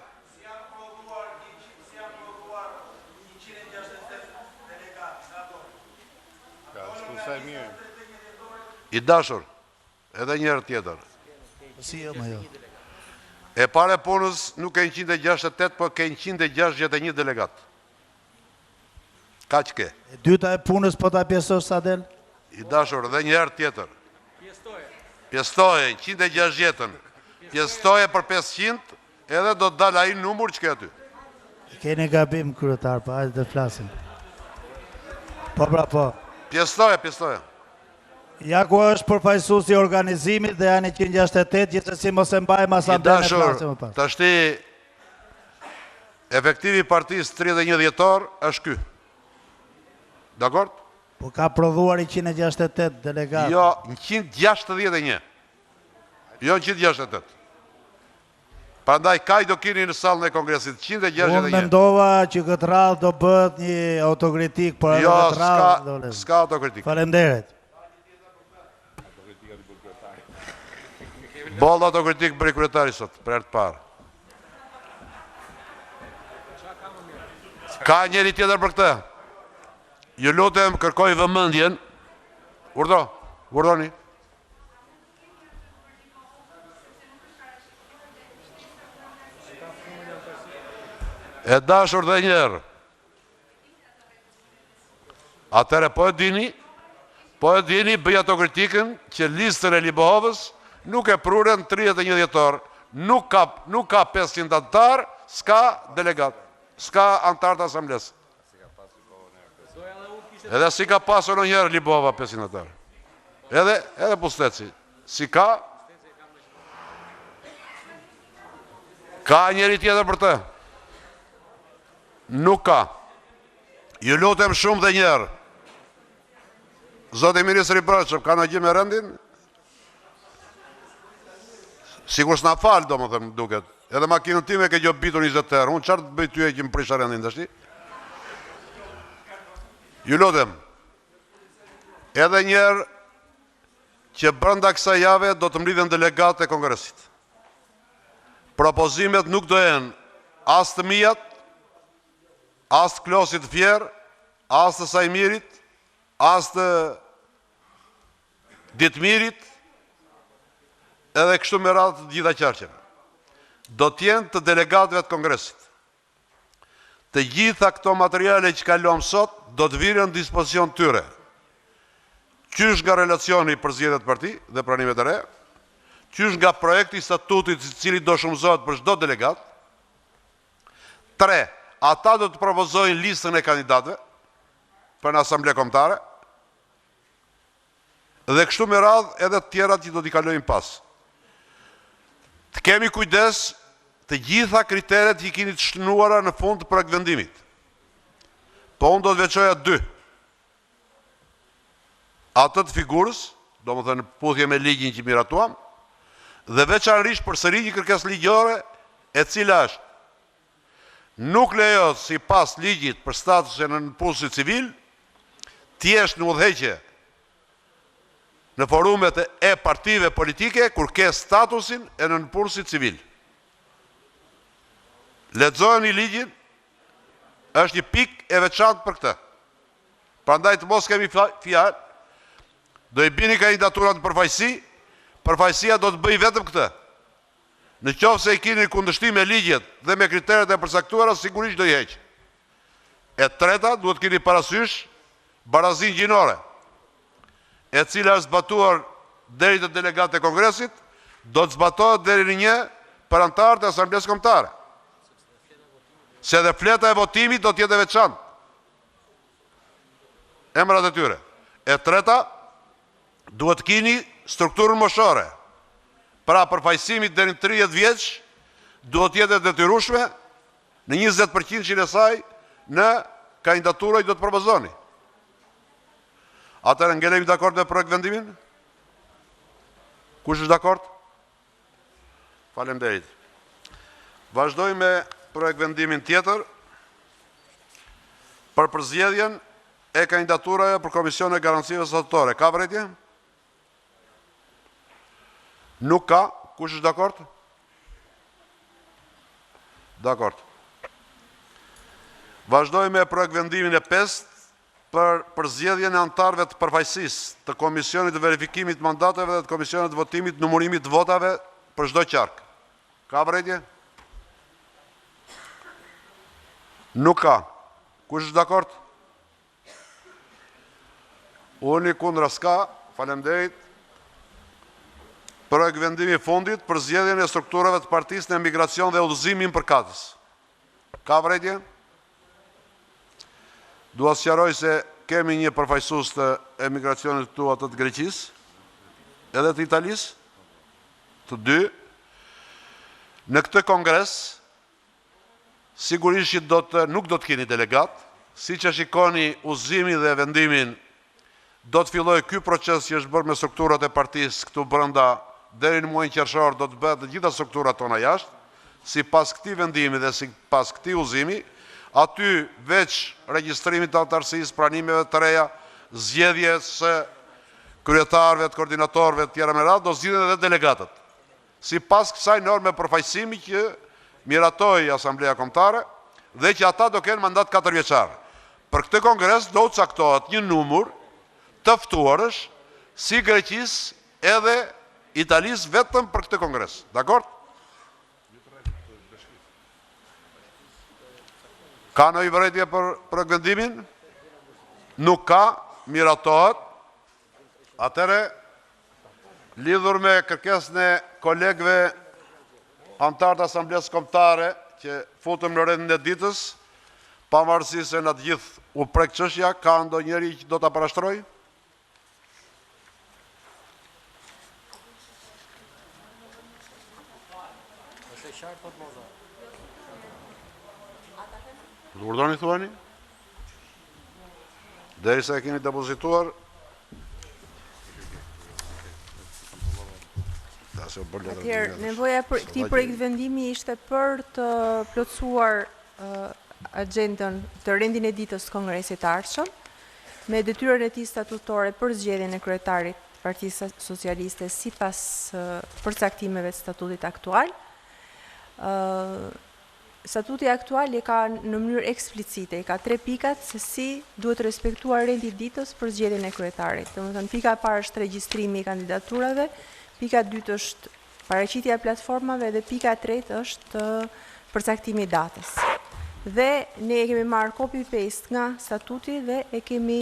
I dashur, edhe njerë tjetër. Si jo më jo. E pare punës nuk e 168, po ke 161 delegat. Ka që ke? E dyta e punës po ta pjesosh sa del? I dashur, edhe njerë tjetër. Pjestoje, 160, pjestoje për 500, edhe do të dalë ai numër që ke aty. Keni gabim, kryetar, pa hajde të flasim. Po pra po. Pjestoje. Ja ku është përfaqësuesi i organizimit dhe janë 168, gjithsesi mos e mbajmë I asamblen e dashur, flasim më pas. tashti efektivi partisë 31 dhjetor është ky. Dakord? Po ka prodhuar 168 delegatë. Jo, 161. Jo 168. Prandaj kaj do kini në sallën e kongresit, 161. Unë mendova që këtë radhë do bëhet një autokritik, por edhe Jo, këtë radhë s'ka autokritik. Faleminderit. Boll autokritik për i kryetari sot, për herë të parë. Ka njeri tjetër për këtë. Ju lutem kërkoj vëmendjen. Urdhoni. E dashur dhe njerë. Atere po e dini bëj autokritikën që listën e Libohovës nuk e prurën 31 dhjetor, nuk ka 500 antar, s'ka delegat, s'ka antar të asambles. Edhe si ka pasur në njerë Libova 500 antar. Edhe Pusteci. Si ka, Ka njeri tjetër për të? Nuk ka. Ju lutem shumë dhe njerë. Zotë i Ministri Brëqëm, ka në gjë me rëndin? Sigur s'na falë, do më thëmë duket. Edhe makinën time ke gjo bitur 20 herë. Unë qartë bëj ty e që më prisha rëndin, dështi? Ju lutem. Edhe njerë që brënda kësa jave do të mridhen delegat e Kongresit. Propozimet nuk do jenë as të mijat, as të Klosit Fjerë, as të Sajmirit, as të Ditmirit, edhe kështu me radhë të gjitha qarqeve. Do t'jenë të delegatëve të Kongresit. Të gjitha këto materiale që kalom sot, do të virën në dispozicion tyre. Qysh nga relacioni për zgjedhjet parti dhe pranimet e re, qysh nga projekti statutit i cili do shumëzohet për çdo delegat. 3. Ata do të propozojnë listën e kandidatëve për në asamble kombëtare dhe kështu me radhë edhe të tjera që do t'i kalojnë pas. Të kemi kujdes të gjitha kriteret që i keni të shënuara në fund të projektvendimit. Po unë do të veçoja 2. Atë të figurës, do më thënë puthje me ligjin që miratuam, dhe veçanërisht përsëri një kërkesë ligjore e cila është nuk lejohet si pas ligjit për statusin në nënpusë civil, t'jesh në udhëheqje në forumet e partive politike kur ke statusin e në nënpusë civil. Lexojeni ligjin, është një pik e veçantë për këtë. Prandaj të mos kemi fjalë, do i bini kandidaturat në përfaqësi, përfaqësia do të bëj vetëm këtë. Në qoftë se i keni kundërshtim me ligjet dhe me kriteret e përcaktuara, sigurisht do i heq. E treta, duhet keni parasysh barazin gjinore, e cila është zbatuar deri te delegatë e Kongresit, do të zbatohet deri në 1 për anëtarët e Asamblesë Kombëtare. Se edhe fleta e votimit do të jetë e veçantë. Emrat e tyre. E treta, duhet keni strukturën moshore. Pra përfaqësimit deri në 30 vjeç duhet jetë e detyrueshme në 20% që e saj në kandidaturën do të propozoni. Atëherë ngelemi dakord me projekt vendimin? Kush është dakord? Faleminderit. Vazhdojmë me projekt vendimin tjetër për përzgjedhjen e kandidaturave për Komisionin e Garancive Statutare. Ka vërejtje? Nuk ka. Kush është dakord? Dakord. Vazhdojmë me projekt vendimin e 5 për përzgjedhjen e anëtarëve të përfaqësisë të Komisionit të Verifikimit të Mandateve dhe të Komisionit të Votimit të numërimit të votave për çdo qark. Ka vërejtje? Nuk ka. Kush është dakord? Unë kundra s'ka. Faleminderit. Projekt vendimi i fundit për zgjedhjen e strukturave të partisë në emigracion dhe udhëzimin përkatës. Ka vërejtje? Dua sqaroj se kemi një përfaqësues të emigracionit këtu, atë të Greqisë edhe të Italisë, të dy. Në këtë kongres sigurisht që nuk do të keni delegat, siç e shikoni udhëzimin dhe vendimin, do të fillojë ky proces që është bërë me strukturat e partisë këtu brenda deri në muajin qershor, do të bëhet të gjitha strukturat tona jashtë, sipas këtij vendimi dhe sipas këtij udhëzimi. Aty veç regjistrimit të anëtarësisë, pranimeve të reja, zgjedhjes së kryetarëve, të koordinatorëve të tjera me radhë, do zgjidhen edhe delegatët. Sipas kësaj norme përfaqësimi që miratoi Asamblea Kombëtare dhe që ata do kenë mandat 4 vjeçar. Për këtë kongres do të caktohet një numër të ftuarësh si Greqisë edhe Italisë vetëm për këtë kongres. Dakord? Ka në i vërejtje për vendimin? Nuk ka, miratohet. Atëre, lidhur me kërkesën e kolegëve anëtarë të Asamblesë Kombëtare që futëm në rendin e ditës, pavarësisht se në të gjithë u prek çështja, ka ndonjëri që do ta parashtrojë? qartë, thot Moza. Të urdoni thuani? Derisa e keni depozituar, atëherë, nevoja për këtij projekt vendimi ishte për të plotësuar agjendën të rendin e ditës të Kongresit të ardhshëm, me detyrën e tij statutore për zgjedhjen e kryetarit të Partisë Socialiste sipas përcaktimeve të statutit aktual. Statuti aktual e ka në mënyrë eksplicite, i ka 3 pikat se si duhet respektuar rendi i ditës për zgjedhjen e kryetarit. Domethënë, pika e parë është regjistrimi i kandidaturave, pika e dytë është paraqitja e platformave dhe pika e tretë është përcaktimi i datës. Dhe ne e kemi marrë copy-paste nga statuti dhe e kemi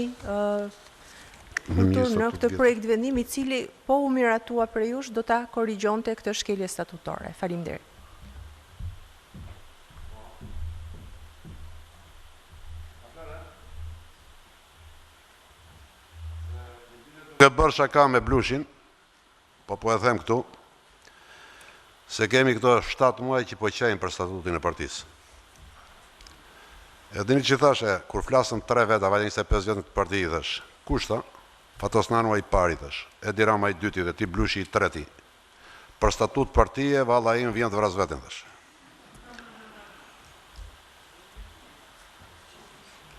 në këtë projekt vendimi, i cili po u miratua për jush do ta korrigjonte këtë shkelje statutore. Faleminderit. Ke bërë shaka me blushin, po e them këtu, se kemi këto 7 muaj që po qajnë për statutin e partisë. E dini që thashe, kur flasën 3 veta, valja 25 vjetë në këtë parti, i thash, kushta, Fatos Nanua i pari, thash, Edi Rama i dyti dhe ti Blushi i treti. Për statut partije, valla im vjen të vras vetën, thash.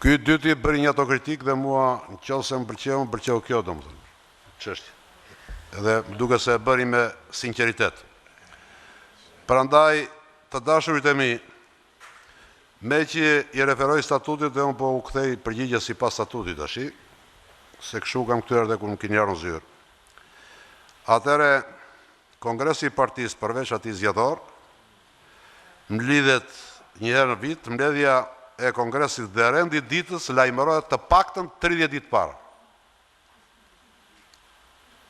Ky dyti bëri një autokritik dhe mua në qëllë se më pëlqeu kjo, do më thënë, qështje. Edhe duke se e bëri me sinceritet. Prandaj, të dashurit e mi, me që i referoj statutit dhe unë po u kthej përgjigje si pas statutit ashi, se këshu kam këtyre dhe kur më kini jarë në zyrë. Atere, Kongresi i Partisë përveç ati zjedhor, më lidhet njëherë në vit, mbledhja e Kongresit dhe rendi ditës lajmërohet të paktën 30 ditë parë.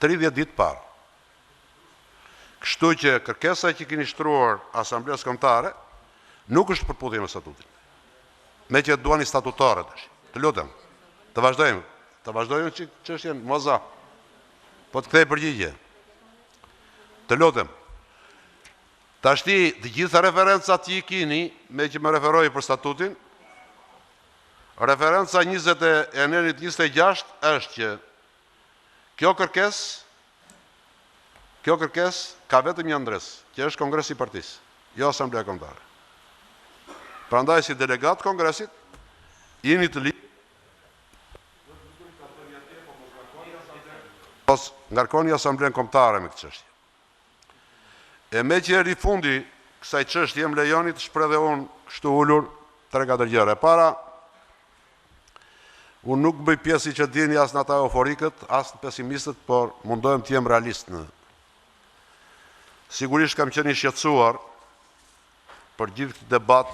30 ditë parë. Kështu që kërkesa që keni shtruar Asamblesë Kombëtare nuk është përputhje me statutin. Me që duani statutare tash. Të lutem, të vazhdojmë çështjen Moza. Po të kthej përgjigje. Të lutem. Tashti të gjitha referencat që i keni, me që më referoj për statutin, referenca 26 është që kjo kërkes ka vetëm një ndres, që është Kongresi i Partisë, jo Asamblea Kombëtare. Prandaj si delegat Kongresit, jeni të lidhur, mos ngarkoni Asamblenë Kombëtare me këtë çështje. E me që eri fundi kësaj çështje më lejoni të shpreh dhe unë kështu ulur 3-4 gjëra. E para, unë nuk bëj pjesë që dini as në ata euforikët, as në pesimistët, por mundohem të jem realist në. Sigurisht kam qenë i shqetësuar për gjithë këtë debat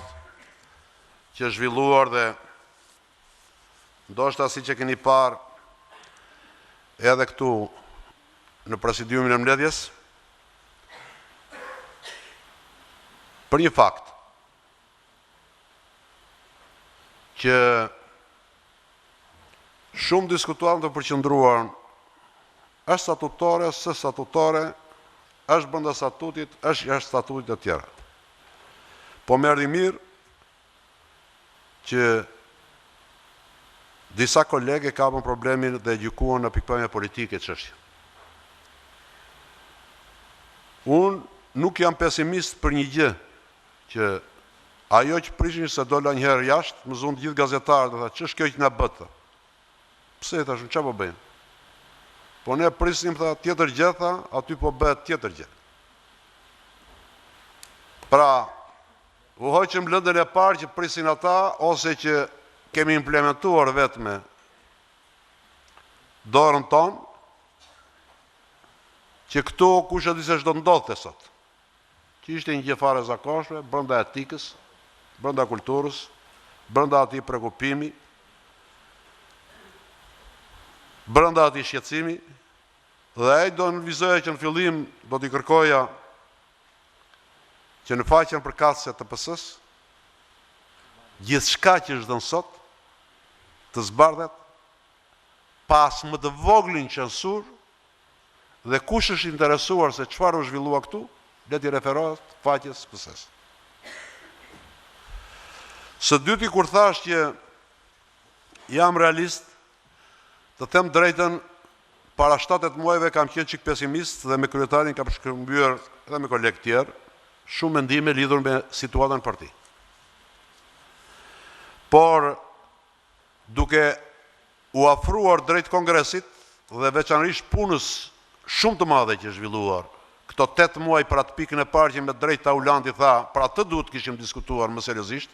që është zhvilluar dhe ndoshta si që keni parë edhe këtu në presidiumin e mbledhjes, për një fakt që shumë diskutuam të përqendruar është statutore, së statutore, është brenda statutit, është jashtë statutit e tjera. Po më erdhi mirë që disa kolegë kapën problemin dhe gjykuan në pikpamje politike çështje. Unë nuk jam pesimist për një gjë, që ajo që prishin se dola njëherë jashtë, më zonë gjithë gazetarët dhe tha, ç'është kjo që na bëtë? Pse thash, ç'a po bëjmë? Po ne prisnim tha tjetër gjë, tha, aty po bëhet tjetër gjë. Pra, u hoqëm lëndën e parë që prisin ata, ose që kemi implementuar vetëm dorën tonë, që këtu kush e di se ç'do ndodhte sot. Që ishte një gjë fare zakonshme, brenda etikës, brenda kulturës, brenda atij prekupimi, brenda atij shqetësimi, dhe ai do nënvizoja që në fillim do t'i kërkoja që në faqen përkatëse të PS-s, gjithçka që është dhënë sot, të zbardhet pas më të voglin censur dhe kush është interesuar se çfarë u zhvillua këtu, leti referohet faqes PS-s. Së dyti kur thash që jam realist, të them drejtën, para 7-8 muajve kam qenë çik pesimist dhe me kryetarin kam shkëmbyer edhe me kolegë tjerë shumë mendime lidhur me situatën në parti. Por duke u afruar drejt Kongresit dhe veçanërisht punës shumë të madhe që është zhvilluar, këto 8 muaj për atë pikën e parë që me drejt Taulanti tha, për atë duhet kishim diskutuar më seriozisht,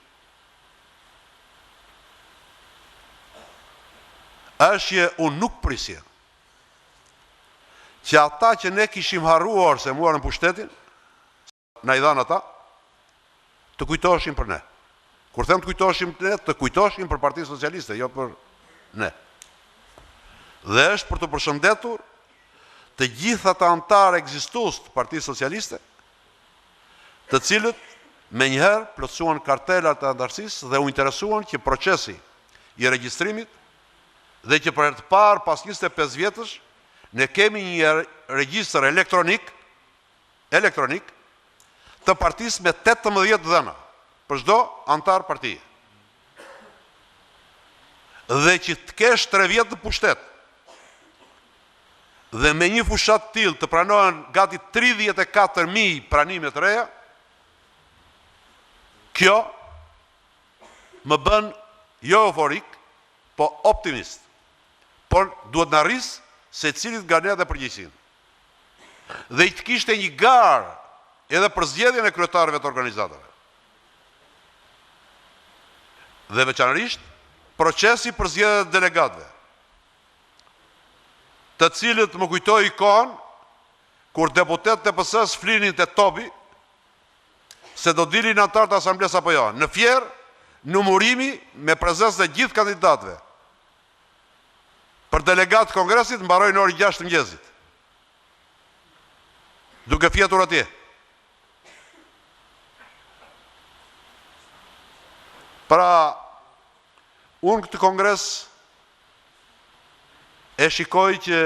është që unë nuk prisje që ata që ne kishim harruar se muarën pushtetin, na i dhanë ata, të kujtoheshin për ne. Kur them të kujtoheshin për ne, të kujtoheshin për Partinë Socialiste, jo për ne. Dhe është për të përshëndetur të gjitha të antarë ekzistues të Partisë Socialiste, të cilët me njëherë plotësuan kartelat e antarësisë dhe u interesuan që procesi i regjistrimit dhe që për të parë pas 25 vjetësh ne kemi një regjistër elektronik të partisë me 18 dhëna për çdo antar partije. Dhe që të kesh 3 vjetë të pushtet dhe me një fushat tillë të pranohen gati 34.000 pranime të reja, kjo më bën jo euforik, po optimist. Por duhet në rrisë se cilit nga ne dhe përgjegjësinë. Dhe i të kishte një garë edhe për zgjedhjen e kryetarëve të organizatave. Dhe veçanërisht procesi për zgjedhjen e delegatëve, të cilët më kujtoi kohën kur deputetët e PS-s flinin te topi se do dilin antar të asamblesë apo jo. Në Fier, numërimi me prezencë të gjithë kandidatëve për delegatë Kongresit mbaroi në orën 6 të mëngjesit. Duke fjetur atje. Pra, unë këtë Kongres e shikoj që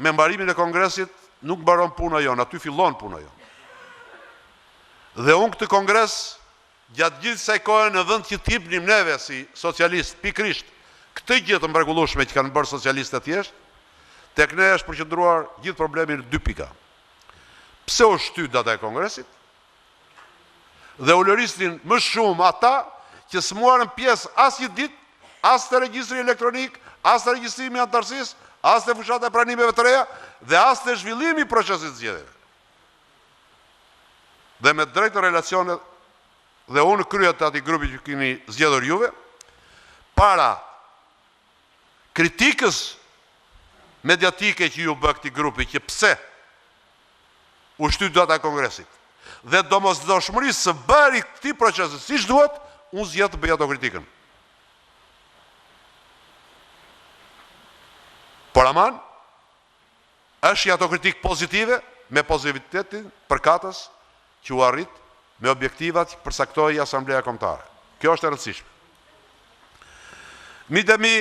me mbarimin e Kongresit nuk mbaron puna jonë, aty fillon puna jonë. Dhe unë këtë Kongres, gjatë gjithë saj kohë në vend që t'jipnim neve si socialist, pikrisht, këtë gjë të mrekullueshme që kanë bërë socialistët thjesht, tek ne është përqendruar gjithë problemi në 2 pika. Pse u shtyt data e Kongresit? Dhe u lërisnin më shumë ata që s'muarën pjesë as një ditë, as të regjistri elektronik, as të regjistrimi antarësisë, as të fushat e pranimeve të reja, dhe as të zhvillimi i procesit zgjedhjeve. Dhe me drejtë relacionet, dhe unë kryet të ati grupi që keni zgjedhur juve, para kritikës mediatike që ju bë këtij grupi, që pse u shtyt data e Kongresit, dhe domosdoshmërisë së bëri këtij procesi siç duhet, unë zgjedh të bëj ato kritikën. Por aman, është ato kritikë pozitive, me pozitivitetin përkatës që u arrit me objektivat që përsaktoi Asambleja Kombëtare. Kjo është e rëndësishme. Midemi,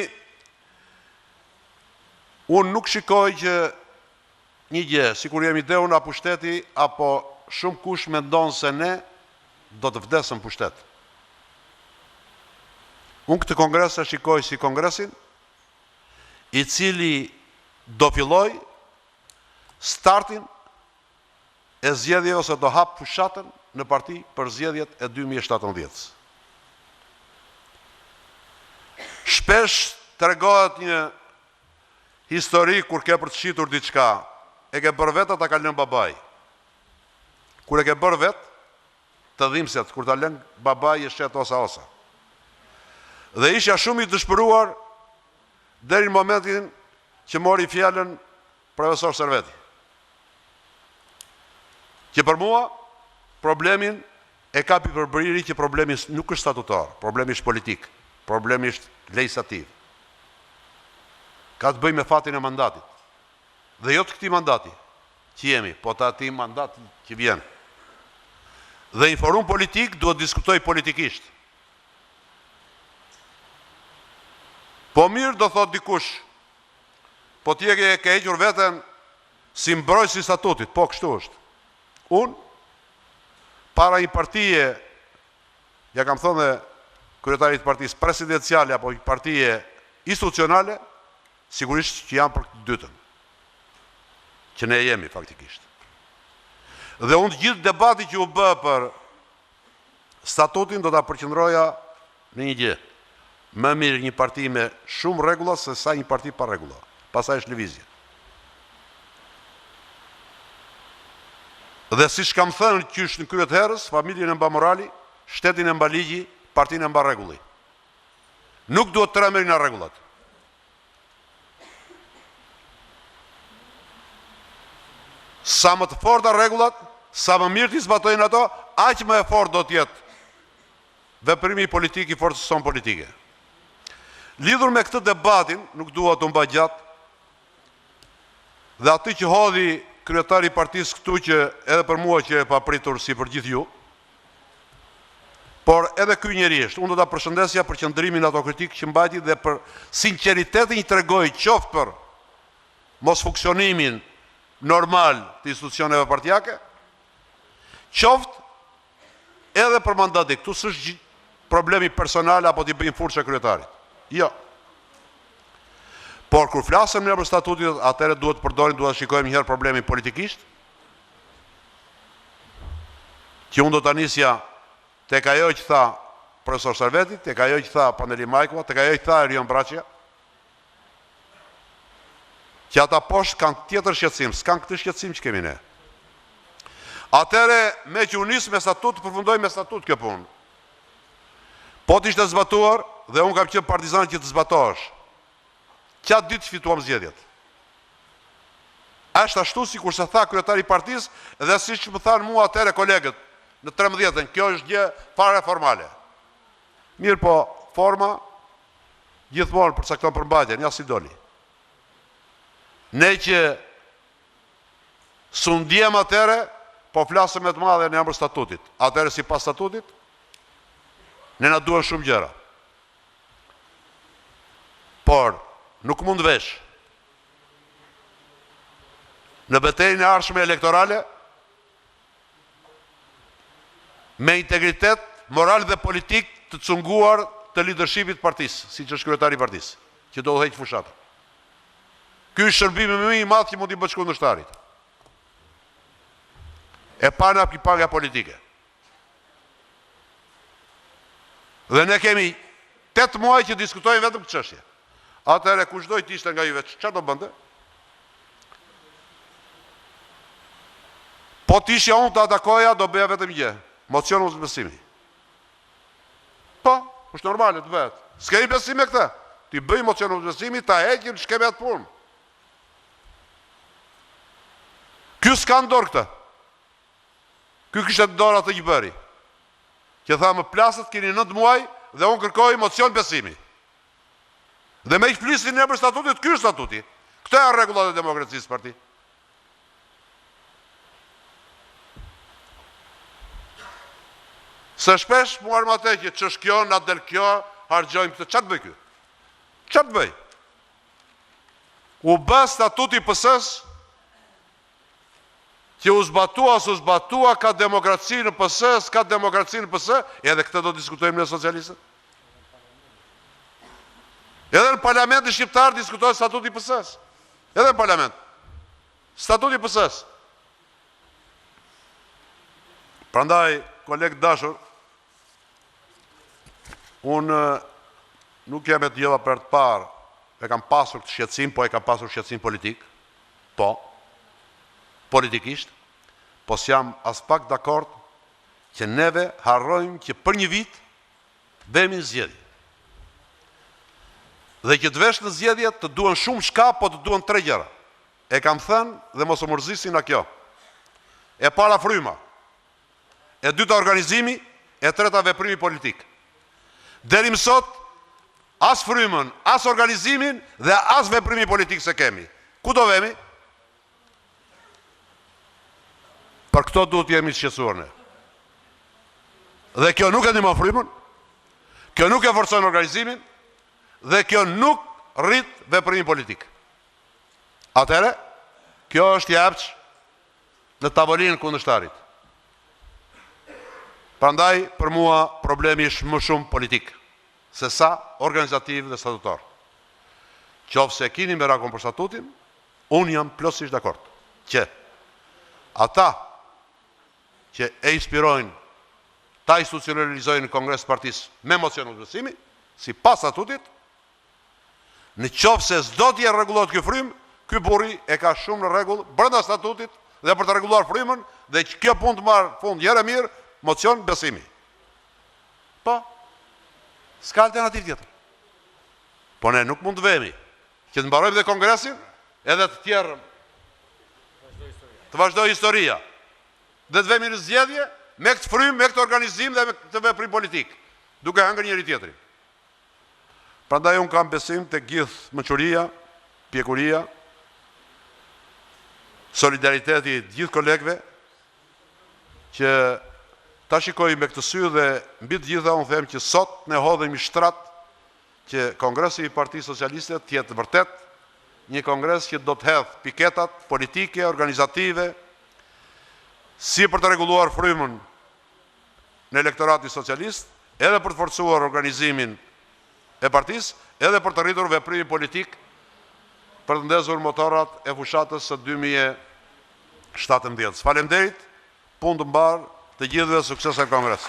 unë nuk shikoj që një gjë, sikur jemi deu nga pushteti, apo shumë kush mendon se ne do të vdesëm pushtet. Unë këtë kongres e shikoj si kongresin, i cili do filloj startin e zgjedhjeve ose do hap fushatën në parti për zgjedhjet e 2017. Shpesh tregohet një histori kur ke për të shitur diçka, e ke bërë vetë ata ka lënë babai. Kur e ke bërë vetë, të dhimbset, kur ta lën babai e shet osa. Dhe isha shumë i dëshpëruar deri në momentin që mori fjalën profesor Serveti. Që për mua, problemin e kapi përbëriri që problemi nuk është statutar, problemi është politik, problemi është legislativ. Ka të bëj me fatin e mandatit. Dhe jo të këtij mandati që jemi, po të atij mandati që vjen. Dhe një forum politik duhet diskutoj politikisht. Po mirë do thot dikush, po ti e ke hequr veten si mbrojtës i statutit, po kështu është. Unë para një partije, ja kam thënë dhe kryetarit partisë presidenciale apo një partije institucionale, sigurisht që janë për këtë dytën, që ne jemi faktikisht. Dhe unë gjithë debati që u bë për statutin do ta përqendroja në një gjë. Më mirë një parti me shumë rregulla se sa një parti pa rregulla. Pastaj është lëvizje. Dhe siç kam thënë qysh në kryet herës, familjen e mba morali, shtetin e mba ligji, partinë e mba rregulli. Nuk duhet të rëmërin në rregullat. Sa më të forta rregullat, sa më mirë t'i zbatojnë ato, aq më e fortë do të jetë veprimi politik i forcës sonë politike. Lidhur me këtë debatin, nuk dua të mba gjatë, dhe aty që hodhi kryetari i partisë këtu që edhe për mua që e papritur si për gjithë ju, por edhe ky njerëzisht, unë do ta përshëndesja për qëndrimin autokritik që mbajti dhe për sinqeritetin që tregoi qoftë për mos funksionimin normal të institucioneve partijake, qoftë edhe për mandati. Këtu s'është problemi personal apo t'i bëjmë furçë kryetarit. Jo. Por kur flasëm në për statutit, atëherë duhet të shikojmë njëherë problemin politikisht, që unë do të nisja tek ajo që tha profesor Serveti, tek ajo që tha Paneli Majkova, tek ajo që tha Erion Braçja, që ata poshtë kanë tjetër shqetësim, s'kan këtë shqetësim që kemi ne. Atëherë, me që unë nis me statut, përfundoj me statut kjo punë. Po t'ishte zbatuar, dhe unë kam qenë partizan që të zbatohesh, qatë ditë fituam zgjedhjet. Është ashtu si kur se tha kryetari i partisë, dhe si që më thanë mua atëre kolegët, në 13-ën, kjo është gjë fare formale. Mirë po, forma, gjithmonë përsa këto përmbajtje, një si doli. Ne që sundjem atëre, po flasëm e të madhe në emër statutit. Atëre si pas statutit, ne na duhen shumë gjëra. Por, nuk mund vesh. Në betejën e ardhshme elektorale, me integritet moral dhe politik të cunguar të leadershipit partisë, si që është kryetari i partisë, që do heqë fushatë. Ky është shërbimi më i madh që mund t'i bësh kundërshtarit. E pana pagja politike. Dhe ne kemi 8 muaj që diskutojmë vetëm këtë çështje. Atëherë kushdoj të ishte nga juve, çfarë do bënte? Po t'ishja unë të atakoja, do bëja vetëm gjë. Mocion mos besimi. Po, është normale të bëhet. S'kemi besim me këtë. Ti bëj mocion mos besimi, ta heqim, shkemi atë punë. Ky s'ka ndorë këtë. Ky kishte dorë atë që bëri. Që tha më plasët, keni 9 muaj dhe unë kërkoj mocion besimi. Dhe me i flisin në për statutit, ky është statuti. Këto e rregullat e demokracisë parti. Se shpesh muar më te që ç'është kjo, na del kjo, harxojmë këtë, ç'a të bëj ky? Ç'a të bëj? U bë statuti PS-s, që u zbatua, s'u zbatua, ka demokraci në PS, s'ka demokraci në PS, edhe këtë do diskutojmë në socialistët. Edhe në parlamentin shqiptar diskutojnë statuti PS-s. Edhe në parlament. Statuti PS-s. Prandaj, koleg dashur, unë nuk jam e të gjella për të parë, e kam pasur këtë shqetësim, po e kam pasur shqetësim politik, po, politikisht, po s'jam as pak dakord që neve harrojmë që për një vit vemi në zgjedhje. Dhe që të vesh në zgjedhje të duhen shumë shka, po të duhen 3 gjëra. E kam thënë dhe mos u mërzisin në kjo. E para fryma, e dyta organizimi, e treta veprimi politik. Deri më sot, as frymën, as organizimin dhe as veprimi politik se kemi. Ku do vemi? Për këto duhet jemi të shqetësuar ne. Dhe kjo nuk e ndihmon frymën, kjo nuk e forcon organizimin, dhe kjo nuk rrit veprimin politik. Atëherë, kjo është japç në tavolinën kundërshtarit. Prandaj, për mua, problemi është më shumë politik, se sa organizativ dhe statutar. Qoftë se kini me rakon për statutin, unë jam plotësisht dakord që ata që e inspirojnë, ta institucionalizojnë në Kongres Partisë me mocion udhëzimi, si pas statutit, në qoftë se s'do t'je rregullohet ky frymë, ky burri e ka shumë në rregull brenda statutit dhe për të rregulluar frymën dhe që kjo punë të marrë fund herë mirë, mocion besimi. Po, s'ka alternativë tjetër. Po ne nuk mund të vemi që të mbarojmë dhe Kongresin, edhe të tjerë të vazhdoj historia, dhe të vemi në zgjedhje me këtë frymë, me këtë organizim dhe me këtë veprim politik, duke hëngër njëri tjetrin. Prandaj unë kam besim të gjithë mençuria, pjekuria, solidariteti të gjithë kolegëve, që ta shikoj me këtë sy dhe mbi të gjitha unë them që sot ne hodhemi shtrat që Kongresi i Partisë Socialiste të jetë vërtet një kongres që do të hedh piketat politike, organizative, si për të rregulluar frymën në elektorati socialist, edhe për të forcuar organizimin e partisë, edhe për të rritur veprimin politik për të ndezur motorat e fushatës së 2017. Faleminderit, punë të mbarë të gjithëve, sukses e Kongres.